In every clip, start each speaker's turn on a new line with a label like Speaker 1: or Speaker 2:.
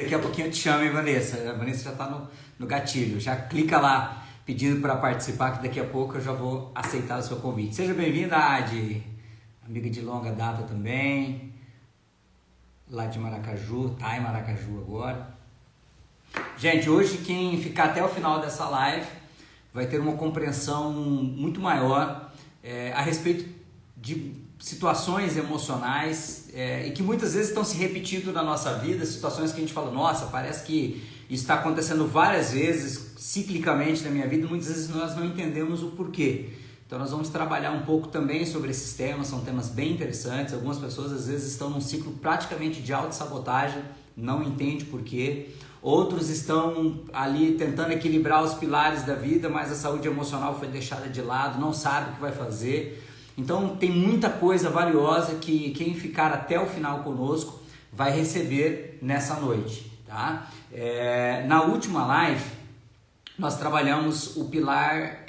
Speaker 1: Daqui a pouquinho eu te chamo, hein, Vanessa? A Vanessa já está no gatilho. Já clica lá pedindo para participar, que daqui a pouco eu já vou aceitar o seu convite. Seja bem-vinda, Adi, amiga de longa data também, lá de Maracaju, tá em Maracaju agora. Gente, hoje quem ficar até o final dessa live vai ter uma compreensão muito maior a respeito de situações emocionais e que muitas vezes estão se repetindo na nossa vida, situações que a gente fala, nossa, parece que isso está acontecendo várias vezes, ciclicamente na minha vida, e muitas vezes nós não entendemos o porquê. Então nós vamos trabalhar um pouco também sobre esses temas, são temas bem interessantes. Algumas pessoas às vezes estão num ciclo praticamente de autossabotagem, não entende porquê. Outros estão ali tentando equilibrar os pilares da vida, mas a saúde emocional foi deixada de lado, não sabe o que vai fazer. Então tem muita coisa valiosa que quem ficar até o final conosco vai receber nessa noite, tá? Na última live nós trabalhamos o pilar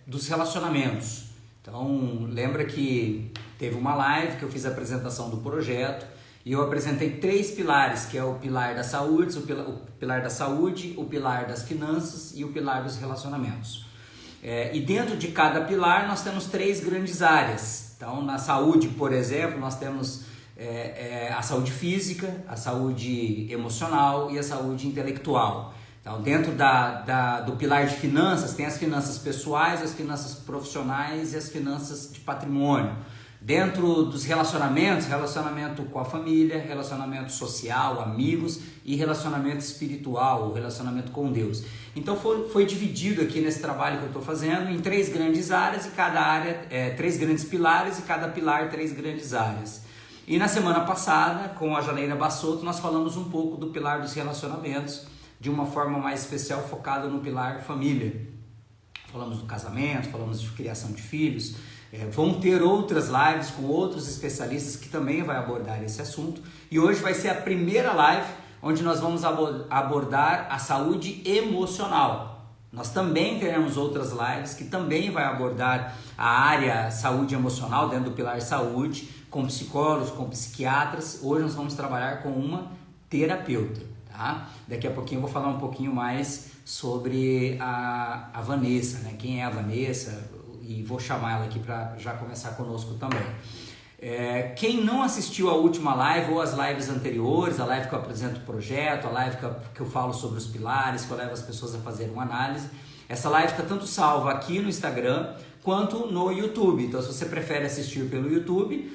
Speaker 1: dos relacionamentos. Então lembra que teve uma live que eu fiz a apresentação do projeto e eu apresentei 3 pilares, que é o pilar da saúde, o pilar das finanças e o pilar dos relacionamentos. E dentro de cada pilar nós temos 3 grandes áreas. Então na saúde, por exemplo, nós temos a saúde física, a saúde emocional e a saúde intelectual. Então dentro do pilar de finanças tem as finanças pessoais, as finanças profissionais e as finanças de patrimônio. Dentro dos relacionamentos, relacionamento com a família, relacionamento social, amigos e relacionamento espiritual, relacionamento com Deus. Então foi dividido aqui nesse trabalho que eu estou fazendo em 3 grandes áreas e cada área, 3 grandes pilares e cada pilar 3 grandes áreas. E na semana passada, com a Janeira Bassotto, nós falamos um pouco do pilar dos relacionamentos de uma forma mais especial focada no pilar família. Falamos do casamento, falamos de criação de filhos. Vão ter outras lives com outros especialistas que também vai abordar esse assunto. E hoje vai ser a primeira live onde nós vamos abordar a saúde emocional. Nós também teremos outras lives que também vai abordar a área saúde emocional dentro do pilar saúde, com psicólogos, com psiquiatras. Hoje nós vamos trabalhar com uma terapeuta, tá? Daqui a pouquinho eu vou falar um pouquinho mais sobre a Vanessa, né? Quem é a Vanessa? E vou chamar ela aqui para já começar conosco também. Quem não assistiu a última live ou as lives anteriores, a live que eu apresento o projeto, a live que eu falo sobre os pilares, que eu levo as pessoas a fazerem uma análise, essa live está tanto salva aqui no Instagram quanto no YouTube. Então se você prefere assistir pelo YouTube,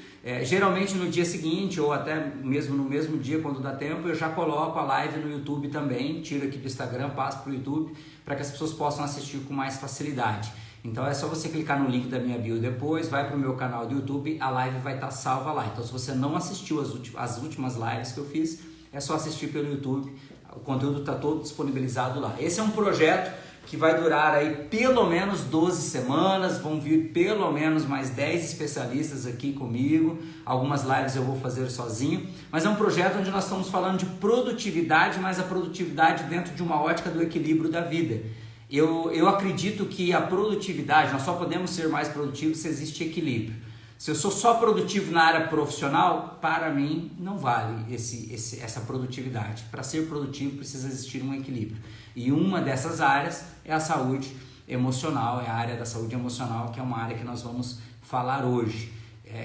Speaker 1: geralmente no dia seguinte ou até mesmo no mesmo dia, quando dá tempo, eu já coloco a live no YouTube também, tiro aqui do Instagram, passo para o YouTube, para que as pessoas possam assistir com mais facilidade. Então é só você clicar no link da minha bio depois, vai para o meu canal do YouTube, a live vai estar salva lá. Então se você não assistiu as últimas lives que eu fiz, é só assistir pelo YouTube, o conteúdo está todo disponibilizado lá. Esse é um projeto que vai durar aí pelo menos 12 semanas, vão vir pelo menos mais 10 especialistas aqui comigo, algumas lives eu vou fazer sozinho, mas é um projeto onde nós estamos falando de produtividade, mas a produtividade dentro de uma ótica do equilíbrio da vida. Eu acredito que a produtividade, nós só podemos ser mais produtivos se existe equilíbrio. Se eu sou só produtivo na área profissional, para mim não vale essa produtividade. Para ser produtivo precisa existir um equilíbrio. E uma dessas áreas é a saúde emocional, é a área da saúde emocional, que é uma área que nós vamos falar hoje.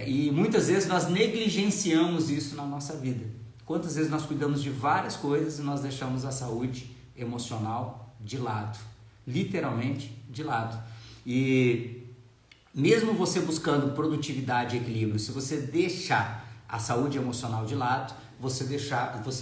Speaker 1: E muitas vezes nós negligenciamos isso na nossa vida. Quantas vezes nós cuidamos de várias coisas e nós deixamos a saúde emocional de lado. Literalmente de lado. E mesmo você buscando produtividade e equilíbrio, se você deixar a saúde emocional de lado, você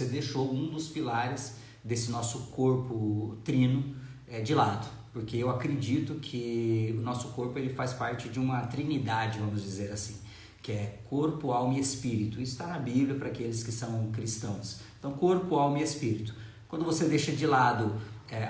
Speaker 1: deixou um dos pilares desse nosso corpo trino de lado. Porque eu acredito que o nosso corpo ele faz parte de uma trinidade, vamos dizer assim, que é corpo, alma e espírito. Isso está na Bíblia para aqueles que são cristãos. Então, corpo, alma e espírito. Quando você deixa de lado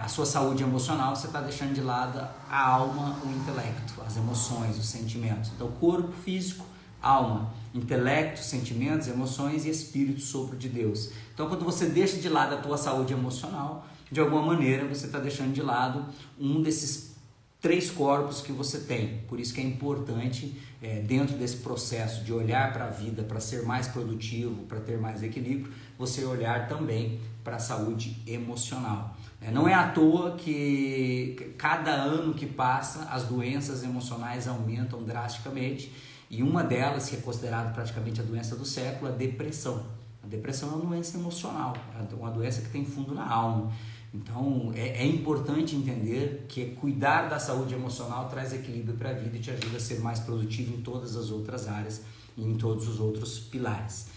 Speaker 1: a sua saúde emocional, você está deixando de lado a alma, o intelecto, as emoções, os sentimentos. Então, corpo físico, alma, intelecto, sentimentos, emoções e espírito, sopro de Deus. Então, quando você deixa de lado a tua saúde emocional, de alguma maneira você está deixando de lado um desses 3 corpos que você tem. Por isso que é importante, dentro desse processo de olhar para a vida, para ser mais produtivo, para ter mais equilíbrio, você olhar também para a saúde emocional. Não é à toa que cada ano que passa as doenças emocionais aumentam drasticamente, e uma delas, que é considerada praticamente a doença do século, é a depressão. A depressão é uma doença emocional, é uma doença que tem fundo na alma. Então é importante entender que cuidar da saúde emocional traz equilíbrio para a vida e te ajuda a ser mais produtivo em todas as outras áreas e em todos os outros pilares.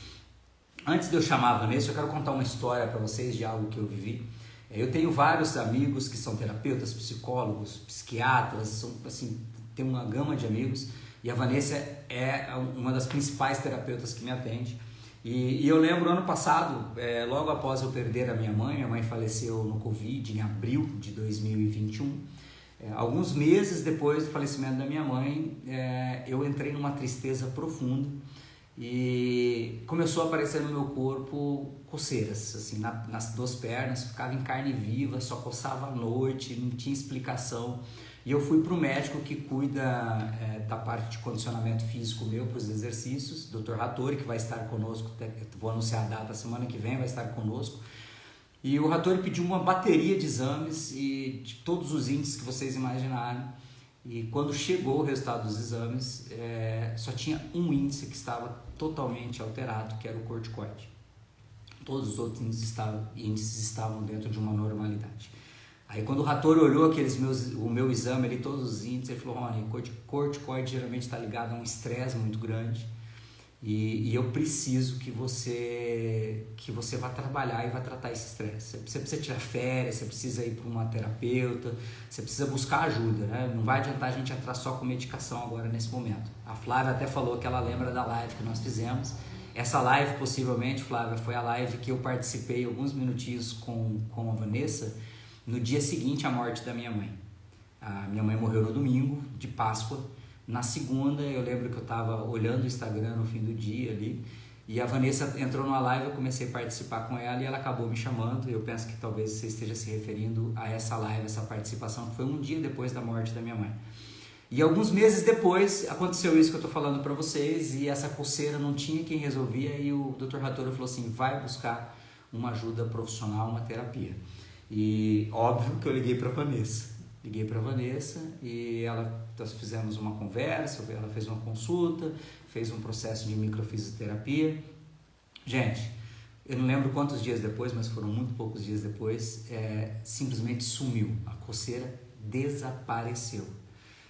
Speaker 1: Antes de eu chamar a Vanessa, eu quero contar uma história para vocês de algo que eu vivi. Eu tenho vários amigos que são terapeutas, psicólogos, psiquiatras, são, assim, tem uma gama de amigos, e a Vanessa é uma das principais terapeutas que me atende. E eu lembro ano passado, logo após eu perder a minha mãe faleceu no Covid em abril de 2021. Alguns meses depois do falecimento da minha mãe, eu entrei numa tristeza profunda e começou a aparecer no meu corpo coceiras, assim, nas duas pernas, ficava em carne viva, só coçava à noite, não tinha explicação. E eu fui para o médico que cuida da parte de condicionamento físico meu para os exercícios, Dr. Rattori, que vai estar conosco, vou anunciar a data semana que vem, vai estar conosco. E o Rattori pediu uma bateria de exames e de todos os índices que vocês imaginarem. E quando chegou o resultado dos exames, só tinha um índice que estava totalmente alterado, que era o corticoide. Todos os outros índices estavam dentro de uma normalidade. Aí quando o Rattori olhou o meu exame ali, todos os índices, ele falou: Rony, corticoide geralmente está ligado a um estresse muito grande e eu preciso que você vá trabalhar e vá tratar esse estresse. Você precisa tirar férias, você precisa ir para uma terapeuta, você precisa buscar ajuda, né? Não vai adiantar a gente entrar só com medicação agora nesse momento. A Flávia até falou que ela lembra da live que nós fizemos. Essa live, possivelmente, Flávia, foi a live que eu participei alguns minutinhos com a Vanessa no dia seguinte à morte da minha mãe. A minha mãe morreu no domingo, de Páscoa. Na segunda, eu lembro que eu estava olhando o Instagram no fim do dia ali, e a Vanessa entrou numa live, eu comecei a participar com ela e ela acabou me chamando. Eu penso que talvez você esteja se referindo a essa live, essa participação, que foi um dia depois da morte da minha mãe. E alguns meses depois aconteceu isso que eu estou falando para vocês, e essa coceira não tinha quem resolvia, e o Dr. Rattori falou assim: vai buscar uma ajuda profissional, uma terapia. E óbvio que eu liguei para a Vanessa. E nós fizemos uma conversa, ela fez uma consulta, fez um processo de microfisioterapia. Gente, eu não lembro quantos dias depois, mas foram muito poucos dias depois, simplesmente sumiu. A coceira desapareceu.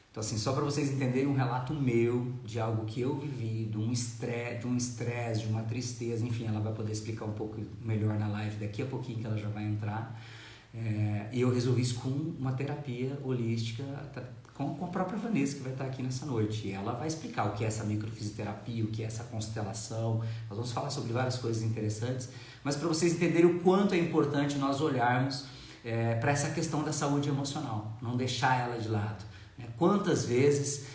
Speaker 1: Então, assim, só para vocês entenderem um relato meu de algo que eu vivi, de um estresse, de uma tristeza, enfim, ela vai poder explicar um pouco melhor na live daqui a pouquinho, que ela já vai entrar. E eu resolvi isso com uma terapia holística, com a própria Vanessa, que vai estar aqui nessa noite. E ela vai explicar o que é essa microfisioterapia, o que é essa constelação. Nós vamos falar sobre várias coisas interessantes, mas para vocês entenderem o quanto é importante nós olharmos para essa questão da saúde emocional, não deixar ela de lado. Quantas vezes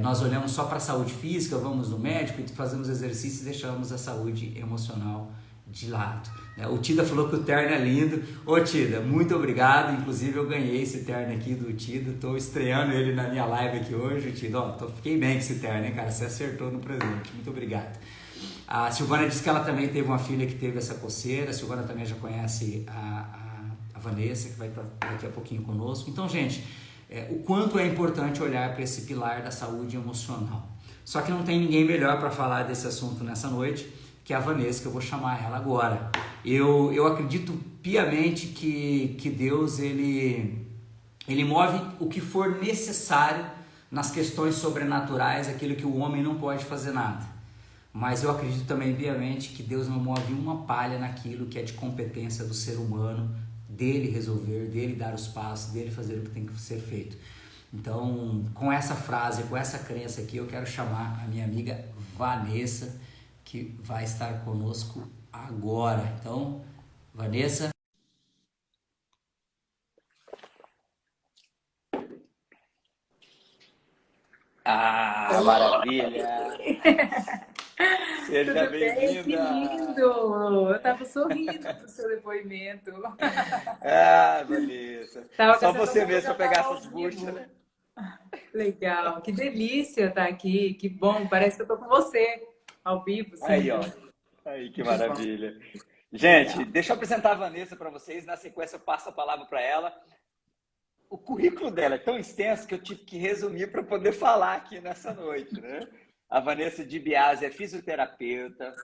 Speaker 1: nós olhamos só para a saúde física, vamos no médico e fazemos exercício e deixamos a saúde emocional de lado. O Tida falou que o terno é lindo. Ô Tida, muito obrigado. Inclusive eu ganhei esse terno aqui do Tida, estou estreando ele na minha live aqui hoje. Tida, fiquei bem com esse terno, hein, cara? Você acertou no presente, muito obrigado. A Silvana disse que ela também teve uma filha que teve essa coceira. A Silvana também já conhece a Vanessa, que vai estar daqui a pouquinho conosco. Então, gente, o quanto é importante olhar para esse pilar da saúde emocional. Só que não tem ninguém melhor para falar desse assunto nessa noite que a Vanessa, que eu vou chamar ela agora. Eu acredito piamente que Deus ele move o que for necessário nas questões sobrenaturais, aquilo que o homem não pode fazer nada. Mas eu acredito também piamente que Deus não move uma palha naquilo que é de competência do ser humano, dele resolver, dele dar os passos, dele fazer o que tem que ser feito. Então, com essa frase, com essa crença aqui, eu quero chamar a minha amiga Vanessa, que vai estar conosco agora. Então, Vanessa.
Speaker 2: Ah, maravilha! Seja
Speaker 3: Tudo bem? Que
Speaker 2: bem-vinda!
Speaker 3: lindo! Eu estava sorrindo pro seu depoimento.
Speaker 2: Ah, Vanessa.
Speaker 3: Tava com a
Speaker 2: Só você
Speaker 3: sensação que eu
Speaker 2: mesmo
Speaker 3: já
Speaker 2: para pegar
Speaker 3: estava ao
Speaker 2: essas buchas,
Speaker 3: vivo.
Speaker 2: né?
Speaker 3: Legal, que delícia estar aqui, que bom, parece que eu estou com você, ao vivo, sim.
Speaker 2: Aí, ó. Aí, que
Speaker 3: Muito bom.
Speaker 2: maravilha. Gente, deixa eu apresentar a Vanessa para vocês. Na sequência, eu passo a palavra para ela. O currículo dela é tão extenso que eu tive que resumir para poder falar aqui nessa noite, né? A Vanessa Di Biase é fisioterapeuta,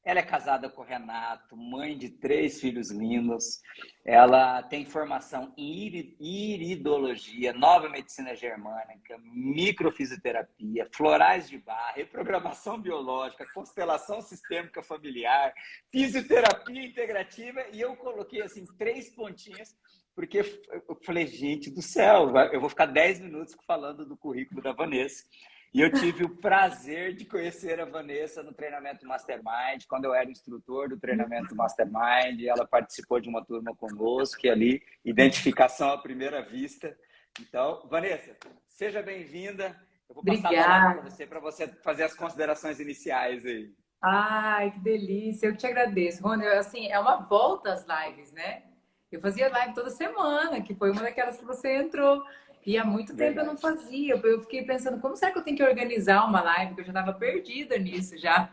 Speaker 2: ela é casada com o Renato, mãe de 3 filhos lindos, ela tem formação em iridologia, nova medicina germânica, microfisioterapia, florais de Bach, reprogramação biológica, constelação sistêmica familiar, fisioterapia integrativa, e eu coloquei assim 3 pontinhos porque eu falei, gente do céu, eu vou ficar 10 minutos falando do currículo da Vanessa. E eu tive o prazer de conhecer a Vanessa no treinamento Mastermind, quando eu era instrutor do treinamento Mastermind, ela participou de uma turma conosco, que ali, identificação à primeira vista. Então, Vanessa, seja bem-vinda. Eu vou passar a palavra para você fazer as considerações iniciais aí.
Speaker 3: Ai, que delícia. Eu te agradeço. Rony, assim, é uma volta às lives, né? Eu fazia live toda semana, que foi uma daquelas que você entrou. E há muito tempo eu não fazia. Eu fiquei pensando, como será que eu tenho que organizar uma live? Porque eu já estava perdida nisso já.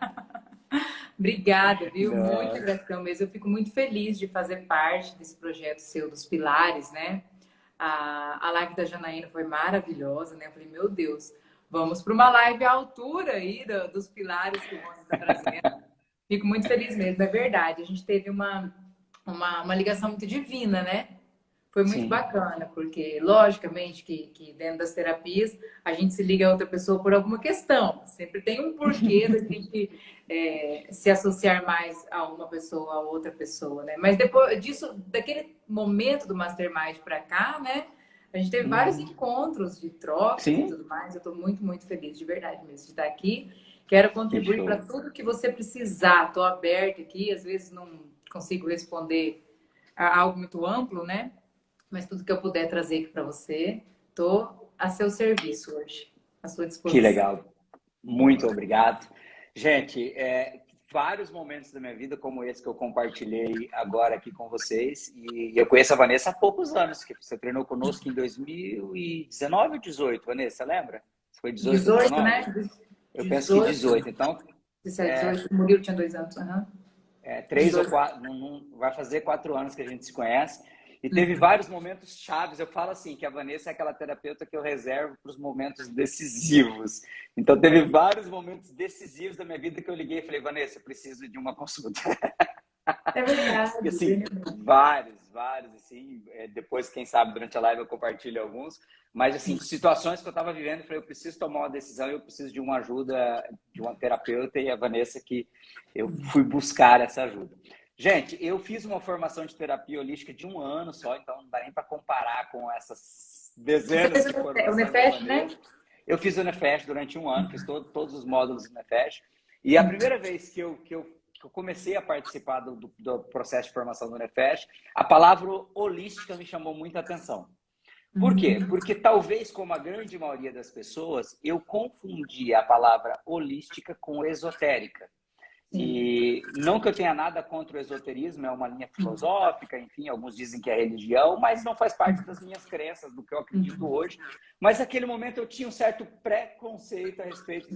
Speaker 3: Obrigada, viu? Muita gratidão mesmo. Eu fico muito feliz de fazer parte desse projeto seu, dos Pilares, né? A live da Janaína foi maravilhosa, né? Eu falei, meu Deus, vamos para uma live à altura aí dos Pilares que o Rony está trazendo. Fico muito feliz mesmo, é verdade. A gente teve uma ligação muito divina, né? Foi muito bacana, porque, logicamente, que dentro das terapias a gente se liga a outra pessoa por alguma questão. Sempre tem um porquê da gente se associar mais a uma pessoa, a outra pessoa, né? Mas depois disso, daquele momento do Mastermind para cá, né? A gente teve vários encontros de troca e tudo mais. Eu estou muito, muito feliz, de verdade mesmo, de estar aqui. Quero contribuir para tudo que você precisar. Estou aberta aqui, às vezes não consigo responder a algo muito amplo, né? Mas tudo que eu puder trazer aqui para você, estou a seu serviço hoje, à sua disposição.
Speaker 2: Que legal. Muito obrigado. Gente, vários momentos da minha vida, como esse que eu compartilhei agora aqui com vocês, e eu conheço a Vanessa há poucos anos, que você treinou conosco em 2019 ou 2018, Vanessa, lembra? Foi 18 ou 19?
Speaker 3: Né?
Speaker 2: Eu penso que 18, então...
Speaker 3: 18, o Murilo tinha 2 anos.
Speaker 2: 3 ou 4, não, vai fazer 4 anos que a gente se conhece. E teve vários momentos chaves. Eu falo assim, que a Vanessa é aquela terapeuta que eu reservo para os momentos decisivos. Então, teve vários momentos decisivos da minha vida que eu liguei e falei, Vanessa, eu preciso de uma consulta.
Speaker 3: É verdade.
Speaker 2: E, assim, vários, assim. Depois, quem sabe, durante a live eu compartilho alguns. Mas, assim, situações que eu estava vivendo, eu falei, eu preciso tomar uma decisão, eu preciso de uma ajuda de uma terapeuta, e a Vanessa que eu fui buscar essa ajuda. Gente, eu fiz uma formação de terapia holística de 1 ano só, então não dá nem para comparar com essas dezenas de formações.
Speaker 3: O Nefesh, né?
Speaker 2: Eu fiz o Nefesh durante 1 ano, fiz todos os módulos do Nefesh. E a primeira vez que eu comecei a participar do processo de formação do Nefesh, a palavra holística me chamou muita atenção. Por quê? Porque talvez, como a grande maioria das pessoas, eu confundi a palavra holística com esotérica. E não que eu tenha nada contra o esoterismo, é uma linha filosófica, enfim, alguns dizem que é religião, mas não faz parte das minhas crenças, do que eu acredito hoje. Mas naquele momento eu tinha um certo preconceito a respeito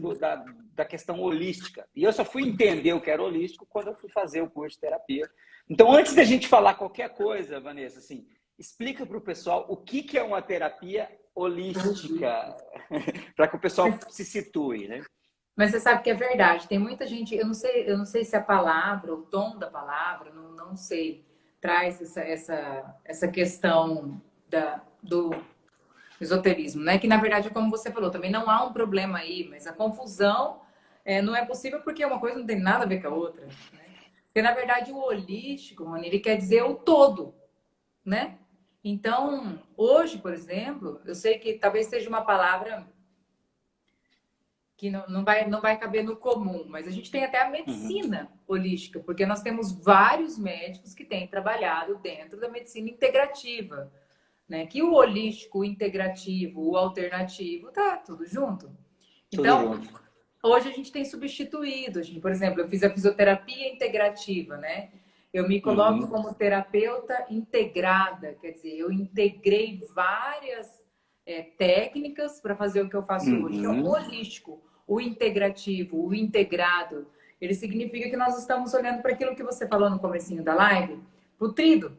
Speaker 2: da questão holística. E eu só fui entender o que era holístico quando eu fui fazer o curso de terapia. Então, antes da gente falar qualquer coisa, Vanessa, assim, explica para o pessoal o que é uma terapia holística, para que o pessoal se situe, né?
Speaker 3: Mas você sabe que é verdade. Tem muita gente, eu não sei se a palavra, o tom da palavra, não sei, traz essa questão do esoterismo, né? Que na verdade, como você falou, também não há um problema aí, mas a confusão não é possível porque uma coisa não tem nada a ver com a outra, né? Porque na verdade o holístico, Rony, ele quer dizer o todo, né? Então, hoje, por exemplo, eu sei que talvez seja uma palavra que não vai caber no comum, mas a gente tem até a medicina holística, porque nós temos vários médicos que têm trabalhado dentro da medicina integrativa, né? Que o holístico, o integrativo, o alternativo, tá tudo junto. Então, hoje a gente tem substituído, por exemplo, eu fiz a fisioterapia integrativa, né? Eu me coloco como terapeuta integrada, quer dizer, eu integrei várias técnicas para fazer o que eu faço hoje. Então, o holístico, o integrativo, o integrado, Ele significa que nós estamos olhando para aquilo que você falou no comecinho da live, para o trido,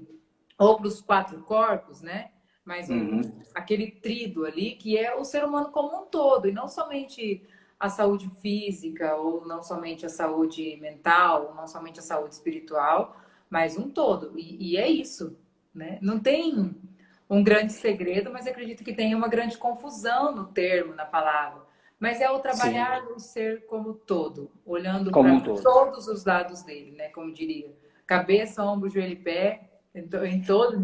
Speaker 3: ou para os 4 corpos, né? Mas aquele trido ali, que é o ser humano como um todo, e não somente a saúde física, ou não somente a saúde mental, ou não somente a saúde espiritual, mas um todo. E é isso, né? Não tem um grande segredo, mas acredito que tem uma grande confusão no termo, na palavra. Mas é o
Speaker 2: Sim,
Speaker 3: trabalhar o ser como todo, olhando
Speaker 2: como
Speaker 3: para
Speaker 2: um todo.
Speaker 3: todos os lados dele, né? Como diria, cabeça, ombro, joelho e pé, em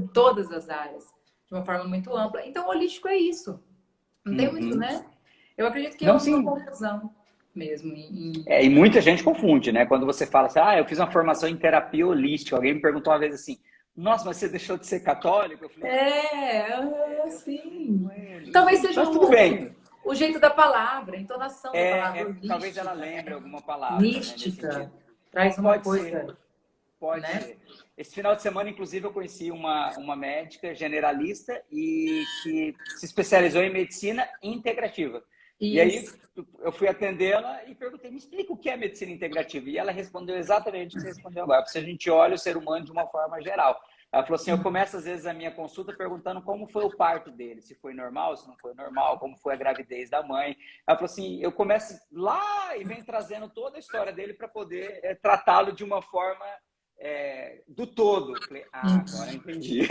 Speaker 3: todas as áreas, de uma forma muito ampla. Então, holístico é isso. Não tem muito,
Speaker 2: Uhum.
Speaker 3: né? Eu acredito que é
Speaker 2: Não,
Speaker 3: uma
Speaker 2: sim.
Speaker 3: confusão mesmo.
Speaker 2: E muita gente confunde, né? Quando você fala assim, eu fiz uma formação em terapia holística. Alguém me perguntou uma vez assim, nossa, mas você deixou de ser católico? Eu falei,
Speaker 3: Sim.
Speaker 2: não é
Speaker 3: Talvez
Speaker 2: holístico.
Speaker 3: seja
Speaker 2: Mas tudo bem.
Speaker 3: o jeito da palavra, a entonação da palavra
Speaker 2: Talvez ela
Speaker 3: holística,
Speaker 2: lembre alguma palavra, né? Nesse
Speaker 3: mística,
Speaker 2: sentido.
Speaker 3: traz uma
Speaker 2: Pode ser.
Speaker 3: coisa,
Speaker 2: Pode
Speaker 3: né?
Speaker 2: ser. Esse final de semana, inclusive, eu conheci uma médica generalista e que se especializou em medicina integrativa. E aí
Speaker 3: Isso.
Speaker 2: eu fui atendê-la e perguntei, me explica o que é medicina integrativa. E ela respondeu exatamente o que você respondeu agora. Se a gente olha o ser humano de uma forma geral. Ela falou assim, eu começo às vezes a minha consulta perguntando como foi o parto dele, se foi normal, se não foi normal, como foi a gravidez da mãe. Ela falou assim, eu começo lá e venho trazendo toda a história dele para poder tratá-lo de uma forma do todo. Falei, agora entendi.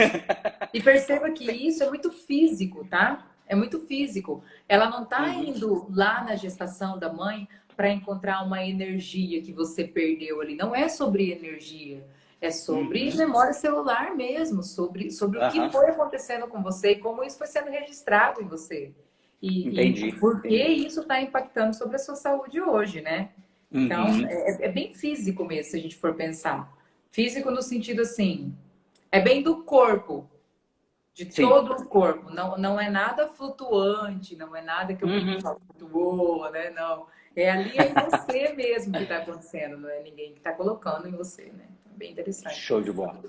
Speaker 3: E perceba que isso é muito físico, tá? É muito físico. Ela não tá
Speaker 2: Uhum,
Speaker 3: indo lá na gestação da mãe para encontrar uma energia que você perdeu ali. Não é sobre energia. É sobre
Speaker 2: uhum,
Speaker 3: memória celular mesmo, sobre o que
Speaker 2: uhum.
Speaker 3: foi acontecendo com você e como isso foi sendo registrado em você. E
Speaker 2: Entendi,
Speaker 3: por que
Speaker 2: entendi.
Speaker 3: isso está impactando sobre a sua saúde hoje, né? Então,
Speaker 2: Uhum,
Speaker 3: é bem físico mesmo, se a gente for pensar. Físico no sentido assim, é bem do corpo, de
Speaker 2: sim.
Speaker 3: todo o corpo. Não, não é nada flutuante, não é nada que eu brinco
Speaker 2: Uhum.
Speaker 3: e falo, flutuou, né? Não. É ali em você mesmo que está acontecendo, não é ninguém que está colocando em você, né? É bem interessante.
Speaker 2: Show de bola.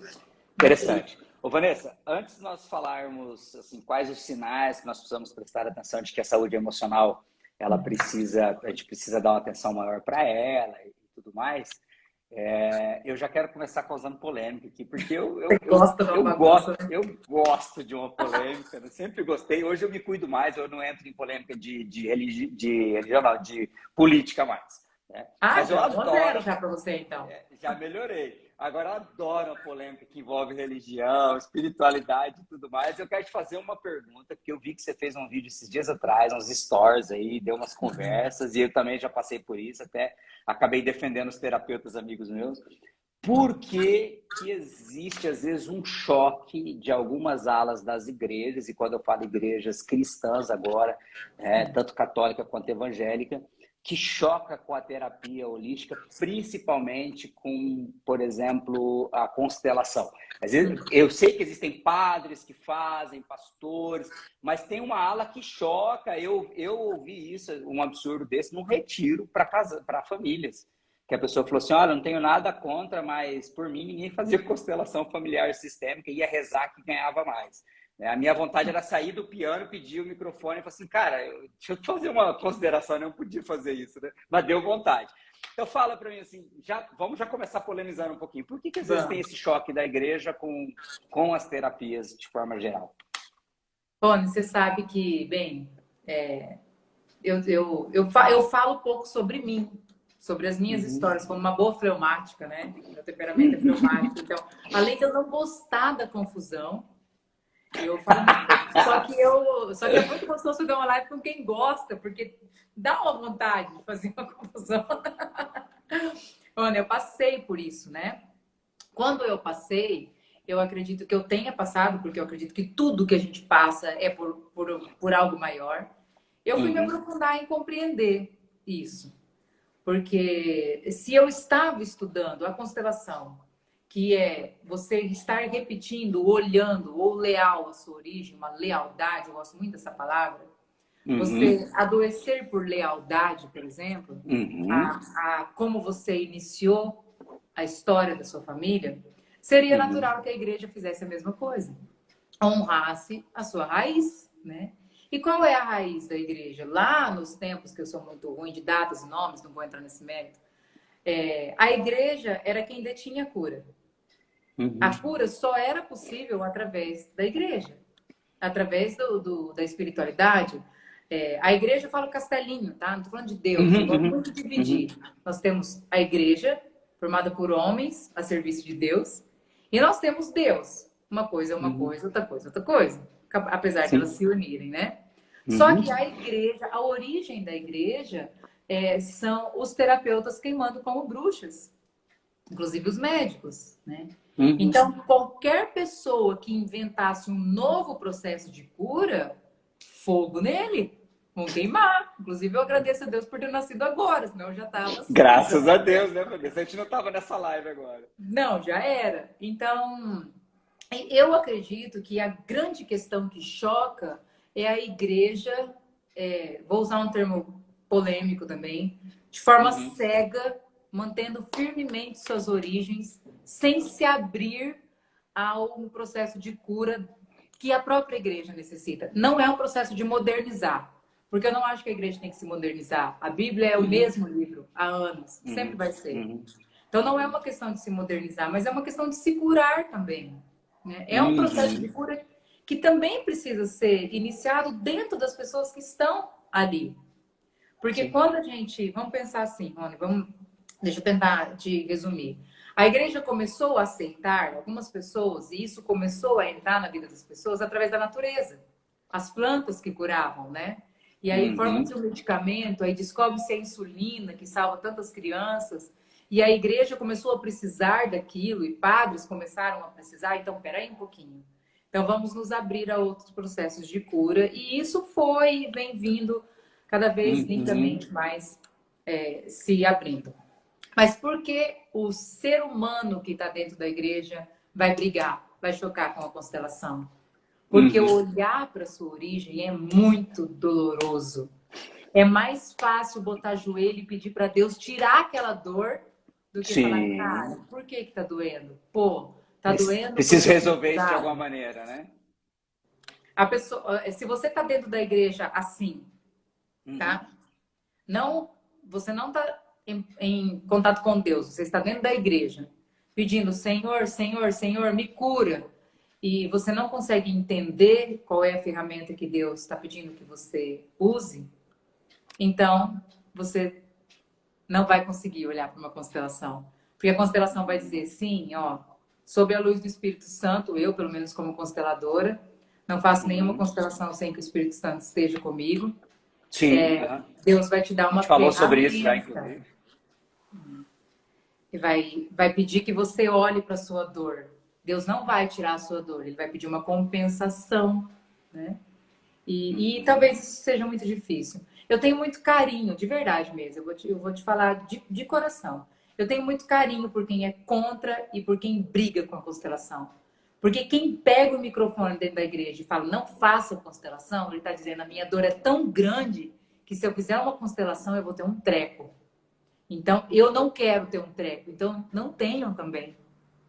Speaker 2: Interessante. Ô, Vanessa, antes de nós falarmos assim, quais os sinais que nós precisamos prestar atenção de que a saúde emocional a gente precisa dar uma atenção maior para ela e tudo mais, eu já quero começar causando polêmica aqui, porque
Speaker 3: Você gosta de uma bagunça, né?
Speaker 2: eu gosto de uma polêmica, né? Sempre gostei. Hoje eu me cuido mais, eu não entro em polêmica de religião, não, de política mais. Né?
Speaker 3: Ah,
Speaker 2: Mas eu
Speaker 3: já, 1-0
Speaker 2: adoro
Speaker 3: já para você, então.
Speaker 2: já melhorei. Agora, eu adoro a polêmica que envolve religião, espiritualidade e tudo mais. Eu quero te fazer uma pergunta, porque eu vi que você fez um vídeo esses dias atrás, uns stories aí, deu umas conversas, e eu também já passei por isso, até acabei defendendo os terapeutas amigos meus. Por que que existe, às vezes, um choque de algumas alas das igrejas, e quando eu falo igrejas cristãs agora, tanto católica quanto evangélica, que choca com a terapia holística, principalmente com, por exemplo, a constelação. Às vezes, eu sei que existem padres que fazem, pastores, mas tem uma ala que choca. Eu ouvi isso, um absurdo desse, num retiro para famílias. Que a pessoa falou assim, olha, não tenho nada contra, mas por mim ninguém fazia constelação familiar sistêmica, ia rezar que ganhava mais. A minha vontade era sair do piano, pedir o microfone e falar assim, cara, deixa eu te fazer uma consideração, eu não podia fazer isso, né? Mas deu vontade. Então fala para mim assim, vamos já começar polemizando um pouquinho. Por que às vezes tem
Speaker 3: Vamos.
Speaker 2: esse choque da igreja com as terapias de forma geral?
Speaker 3: Rony, você sabe que, bem, eu falo um pouco sobre mim, sobre as minhas
Speaker 2: Uhum.
Speaker 3: histórias, como uma boa fleumática, né? Meu temperamento é fleumático. Então, além de eu não gostar da confusão, eu falo muito. Só que é muito gostoso dar uma live com quem gosta, porque dá uma vontade de fazer uma confusão. Mano, eu passei por isso, né? Quando eu passei, eu acredito que eu tenha passado, porque eu acredito que tudo que a gente passa é por algo maior. Eu fui me
Speaker 2: Uhum.
Speaker 3: aprofundar em compreender isso. Porque se eu estava estudando a constelação, que é você estar repetindo, olhando ou leal à sua origem, uma lealdade, eu gosto muito dessa palavra,
Speaker 2: Uhum.
Speaker 3: você adoecer por lealdade, por exemplo,
Speaker 2: Uhum.
Speaker 3: a como você iniciou a história da sua família, seria
Speaker 2: Uhum.
Speaker 3: natural que a igreja fizesse a mesma coisa. Honrasse a sua raiz, né? E qual é a raiz da igreja? Lá nos tempos, que eu sou muito ruim de datas e nomes, não vou entrar nesse mérito, A igreja era quem detinha a cura. A cura só era possível através da igreja, através da espiritualidade. A igreja, eu falo castelinho, tá? Não estou falando de Deus, eu gosto muito de dividir. Nós temos a igreja, formada por homens a serviço de Deus, e nós temos Deus. Uma coisa é uma coisa, outra coisa é outra coisa, apesar de elas se unirem, né? Só que a igreja, a origem da igreja são os terapeutas queimando como bruxas, inclusive os médicos, né? Então, qualquer pessoa que inventasse um novo processo de cura, fogo nele, vão queimar. Inclusive, eu agradeço a Deus por ter nascido agora, senão eu já estava assim.
Speaker 2: Graças a Deus, né, Vanessa? A gente não estava nessa live agora.
Speaker 3: Não, já era. Então, eu acredito que a grande questão que choca é a igreja, vou usar um termo polêmico também, de forma cega, mantendo firmemente suas origens, sem se abrir a um processo de cura que a própria igreja necessita. Não é um processo de modernizar, porque eu não acho que a igreja tem que se modernizar. A Bíblia é o mesmo livro há anos, sempre vai ser. Então não é uma questão de se modernizar, mas é uma questão de se curar também, né? É um processo de cura que também precisa ser iniciado dentro das pessoas que estão ali. Porque quando a gente... Vamos pensar assim, Rony, deixa eu tentar te resumir. A igreja começou a aceitar algumas pessoas, e isso começou a entrar na vida das pessoas através da natureza. As plantas que curavam, né? E aí forma-se um medicamento, aí descobre-se a insulina que salva tantas crianças. E a igreja começou a precisar daquilo, e padres começaram a precisar. Então, peraí um pouquinho. Então, vamos nos abrir a outros processos de cura. E isso vem vindo cada vez lentamente mais se abrindo. Mas por que o ser humano que está dentro da igreja vai brigar, vai chocar com a constelação? Porque olhar para a sua origem é muito doloroso. É mais fácil botar joelho e pedir para Deus tirar aquela dor do que falar, cara, por que tá doendo? Pô, tá doendo.
Speaker 2: Preciso resolver isso de alguma maneira, né?
Speaker 3: A pessoa, se você tá dentro da igreja assim, tá? Você não tá em contato com Deus, você está dentro da igreja, pedindo, Senhor, Senhor, Senhor, me cura. E você não consegue entender qual é a ferramenta que Deus está pedindo que você use, então você não vai conseguir olhar para uma constelação. Porque a constelação vai dizer, sim, ó, sob a luz do Espírito Santo, eu, pelo menos como consteladora, não faço nenhuma constelação sem que o Espírito Santo esteja comigo.
Speaker 2: Sim.
Speaker 3: Deus vai te dar uma
Speaker 2: ferramenta. Falou sobre isso já, inclusive.
Speaker 3: E vai pedir que você olhe para a sua dor. Deus não vai tirar a sua dor, ele vai pedir uma compensação, né? E talvez isso seja muito difícil. Eu tenho muito carinho, de verdade mesmo, eu vou te falar de coração. Eu tenho muito carinho por quem é contra e por quem briga com a constelação. Porque quem pega o microfone dentro da igreja e fala, não faça constelação, ele está dizendo, a minha dor é tão grande que se eu fizer uma constelação eu vou ter um treco. Então, eu não quero ter um treco. Então, não tenham também.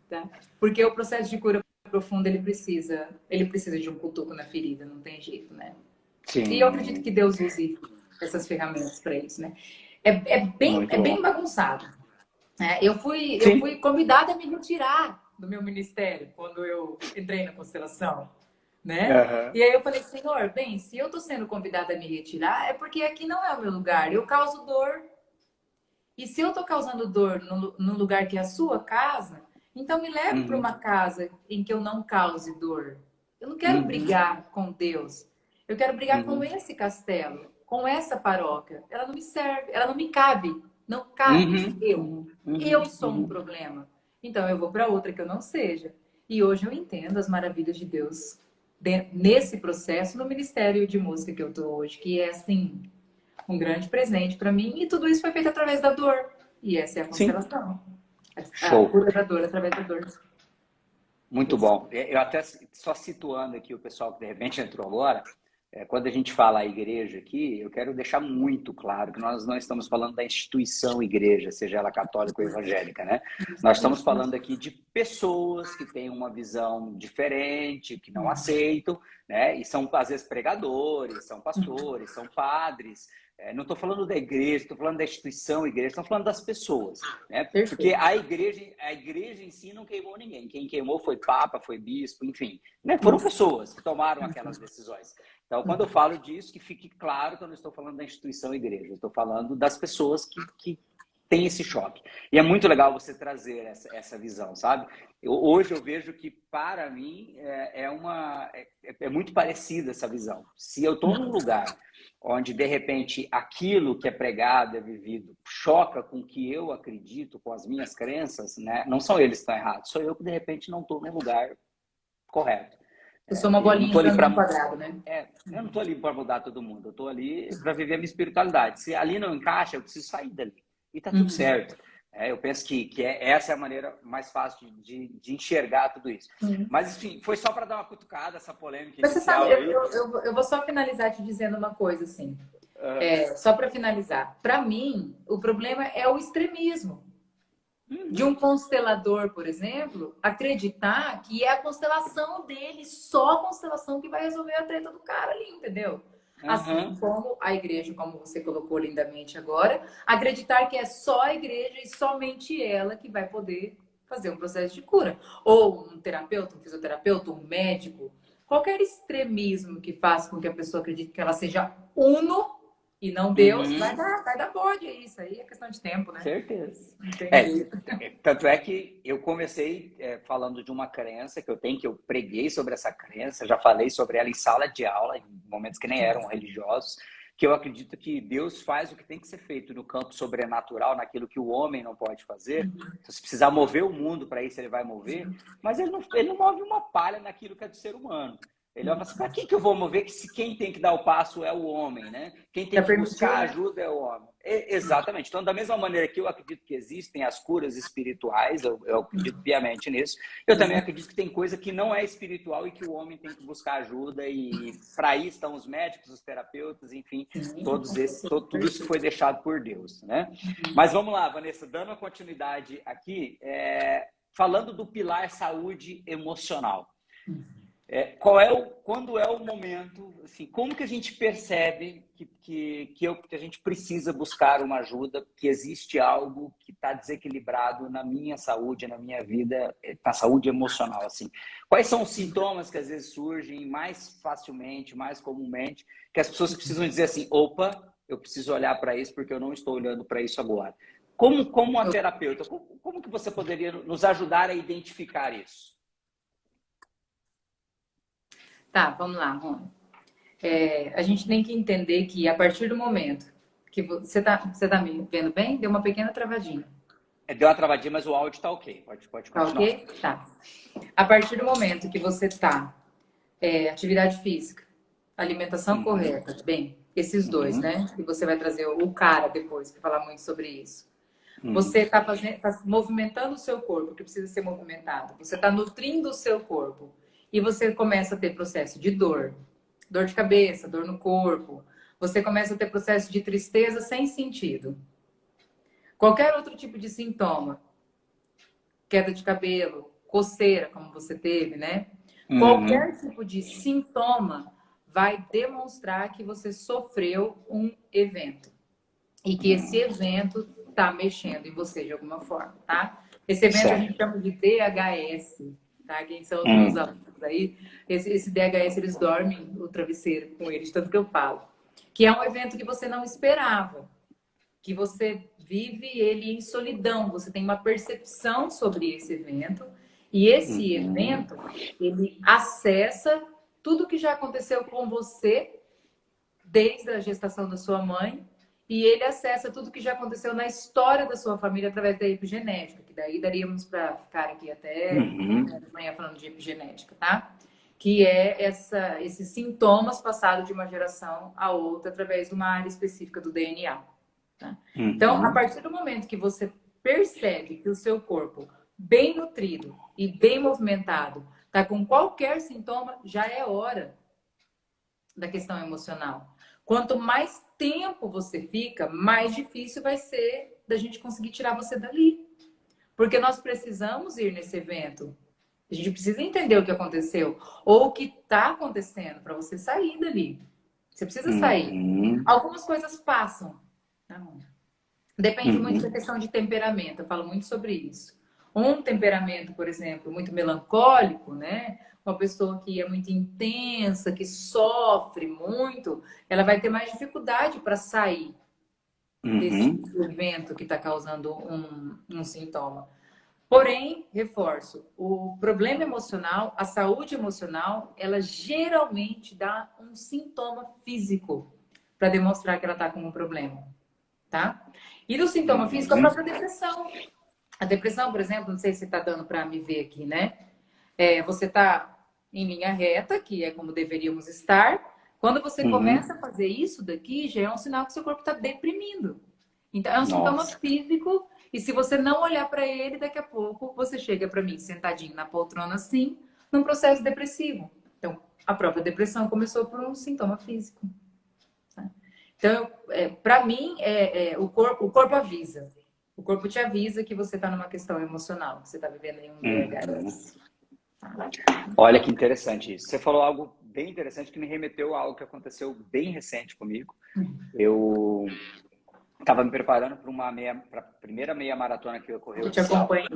Speaker 3: Tá? Porque o processo de cura profunda, ele precisa de um cutuco na ferida, não tem jeito, né?
Speaker 2: Sim.
Speaker 3: E eu acredito que Deus use essas ferramentas para isso, né? É bem bagunçado. Eu fui convidada a me retirar do meu ministério quando eu entrei na constelação, né? E aí eu falei, Senhor, bem, se eu tô sendo convidada a me retirar, é porque aqui não é o meu lugar, eu causo dor. E se eu tô causando dor no lugar que é a sua casa, então me leve para uma casa em que eu não cause dor. Eu não quero brigar com Deus. Eu quero brigar com esse castelo, com essa paróquia. Ela não me serve, ela não me cabe. Não cabe eu sou um problema. Então eu vou para outra que eu não seja. E hoje eu entendo as maravilhas de Deus nesse processo, no ministério de música que eu tô hoje, que é assim um grande presente para mim. E tudo isso foi feito através da dor. E essa é a constelação.
Speaker 2: Show.
Speaker 3: A cura da dor através da dor.
Speaker 2: Muito bom. Eu até só situando aqui o pessoal que de repente entrou agora, Quando a gente fala a igreja aqui, eu quero deixar muito claro que nós não estamos falando da instituição igreja, seja ela católica ou evangélica, né? Nós estamos falando aqui de pessoas que têm uma visão diferente, que não aceitam, né? E são, às vezes, pregadores, são pastores, são padres. Não estou falando da igreja, estou falando da instituição igreja, estou falando das pessoas, né? Porque a igreja em si não queimou ninguém. Quem queimou foi papa, foi bispo, enfim, né? Foram pessoas que tomaram aquelas decisões. Então, quando eu falo disso, que fique claro que eu não estou falando da instituição igreja, eu estou falando das pessoas que têm esse choque. E é muito legal você trazer essa visão, sabe? Hoje eu vejo que, para mim, é muito parecida essa visão. Se eu estou num lugar onde, de repente, aquilo que é pregado, é vivido, choca com o que eu acredito, com as minhas crenças, né? Não são eles que estão errados, sou eu que, de repente, não estou no lugar correto.
Speaker 3: Eu sou uma bolinha no quadrado, né?
Speaker 2: Eu não estou ali para mudar todo mundo, eu estou ali para viver a minha espiritualidade. Se ali não encaixa, eu preciso sair dali. E tá tudo certo. Eu penso que essa é a maneira mais fácil de enxergar tudo isso. Mas, enfim, foi só para dar uma cutucada, essa polêmica
Speaker 3: Mas
Speaker 2: inicial.
Speaker 3: Você sabe, eu vou só finalizar te dizendo uma coisa, assim. Só para finalizar. Para mim, o problema é o extremismo. De um constelador, por exemplo, acreditar que é a constelação dele, só a constelação que vai resolver a treta do cara ali, entendeu? Assim como a igreja, como você colocou lindamente agora, acreditar que é só a igreja e somente ela que vai poder fazer um processo de cura. Ou um terapeuta, um fisioterapeuta, um médico. Qualquer extremismo que faça com que a pessoa acredite que ela seja uno e não Deus, vai dar bode, isso aí é questão de tempo, né?
Speaker 2: Certeza. Tanto é que eu comecei falando de uma crença que eu preguei sobre essa crença, já falei sobre ela em sala de aula, em momentos que nem eram religiosos, que eu acredito que Deus faz o que tem que ser feito no campo sobrenatural, naquilo que o homem não pode fazer. Se precisar mover o mundo para isso, ele vai mover, mas ele não move uma palha naquilo que é do ser humano. Ele vai falar assim, para que eu vou mover se quem tem que dar o passo é o homem, né? Quem tem que buscar ajuda é o homem. Exatamente. Então, da mesma maneira que eu acredito que existem as curas espirituais, eu acredito piamente nisso, eu também acredito que tem coisa que não é espiritual e que o homem tem que buscar ajuda, e para aí estão os médicos, os terapeutas, enfim, tudo isso foi deixado por Deus, né? Mas vamos lá, Vanessa, dando a continuidade aqui, falando do pilar saúde emocional. Quando é o momento, assim, como que a gente percebe que a gente precisa buscar uma ajuda, que existe algo que está desequilibrado na minha saúde, na minha vida, na saúde emocional, assim? Quais são os sintomas que às vezes surgem mais facilmente, mais comumente, que as pessoas precisam dizer assim, opa, eu preciso olhar para isso porque eu não estou olhando para isso agora. Como a terapeuta, como que você poderia nos ajudar a identificar isso?
Speaker 3: Tá, vamos lá, Ron. A gente tem que entender que a partir do momento que você tá me vendo bem, deu uma pequena travadinha.
Speaker 2: Deu uma travadinha, mas o áudio tá ok. Pode continuar.
Speaker 3: Tá ok? Tá. A partir do momento que você tá atividade física, alimentação correta, bem, esses dois, né? E você vai trazer o cara depois para falar muito sobre isso. Você tá movimentando o seu corpo, que precisa ser movimentado. Você tá nutrindo o seu corpo. E você começa a ter processo de dor de cabeça, dor no corpo. Você começa a ter processo de tristeza sem sentido. Qualquer outro tipo de sintoma, queda de cabelo, coceira, como você teve, né? Qualquer tipo de sintoma vai demonstrar que você sofreu um evento. E que esse evento está mexendo em você de alguma forma, tá? Esse evento a gente chama de DHS. Tá? Quem são os meus alunos aí, esse DHS, eles dormem o travesseiro com eles, tanto que eu falo. Que é um evento que você não esperava, que você vive ele em solidão, você tem uma percepção sobre esse evento, e esse evento, ele acessa tudo que já aconteceu com você, desde a gestação da sua mãe, e ele acessa tudo que já aconteceu na história da sua família através da epigenética, que daí daríamos para ficar aqui até amanhã falando de epigenética, tá? Que é esses sintomas passados de uma geração a outra através de uma área específica do DNA. Tá? Então, a partir do momento que você percebe que o seu corpo, bem nutrido e bem movimentado, tá com qualquer sintoma, já é hora da questão emocional. Quanto mais tempo você fica, mais difícil vai ser da gente conseguir tirar você dali. Porque nós precisamos ir nesse evento. A gente precisa entender o que aconteceu ou o que está acontecendo para você sair dali. Você precisa sair. Algumas coisas passam. Depende muito da questão de temperamento. Eu falo muito sobre isso. Um temperamento, por exemplo, muito melancólico, né? Uma pessoa que é muito intensa, que sofre muito, ela vai ter mais dificuldade para sair desse evento que está causando um sintoma. Porém, reforço, o problema emocional, a saúde emocional, ela geralmente dá um sintoma físico para demonstrar que ela está com um problema, tá? E do sintoma físico, a própria depressão. A depressão, por exemplo, não sei se está dando para me ver aqui, né? Você está em linha reta, que é como deveríamos estar. Quando você começa a fazer isso daqui, já é um sinal que seu corpo está deprimindo. Então, é um sintoma físico. E se você não olhar para ele, daqui a pouco você chega para mim sentadinho na poltrona assim, num processo depressivo. Então, a própria depressão começou por um sintoma físico. Tá? Então, para mim, o corpo avisa. O corpo te avisa que você está numa questão emocional, que você está vivendo em um VHS.
Speaker 2: Olha que interessante isso. Você falou algo bem interessante que me remeteu a algo que aconteceu bem recente comigo. Eu estava me preparando para a primeira meia maratona que ocorreu.
Speaker 3: Eu te acompanho.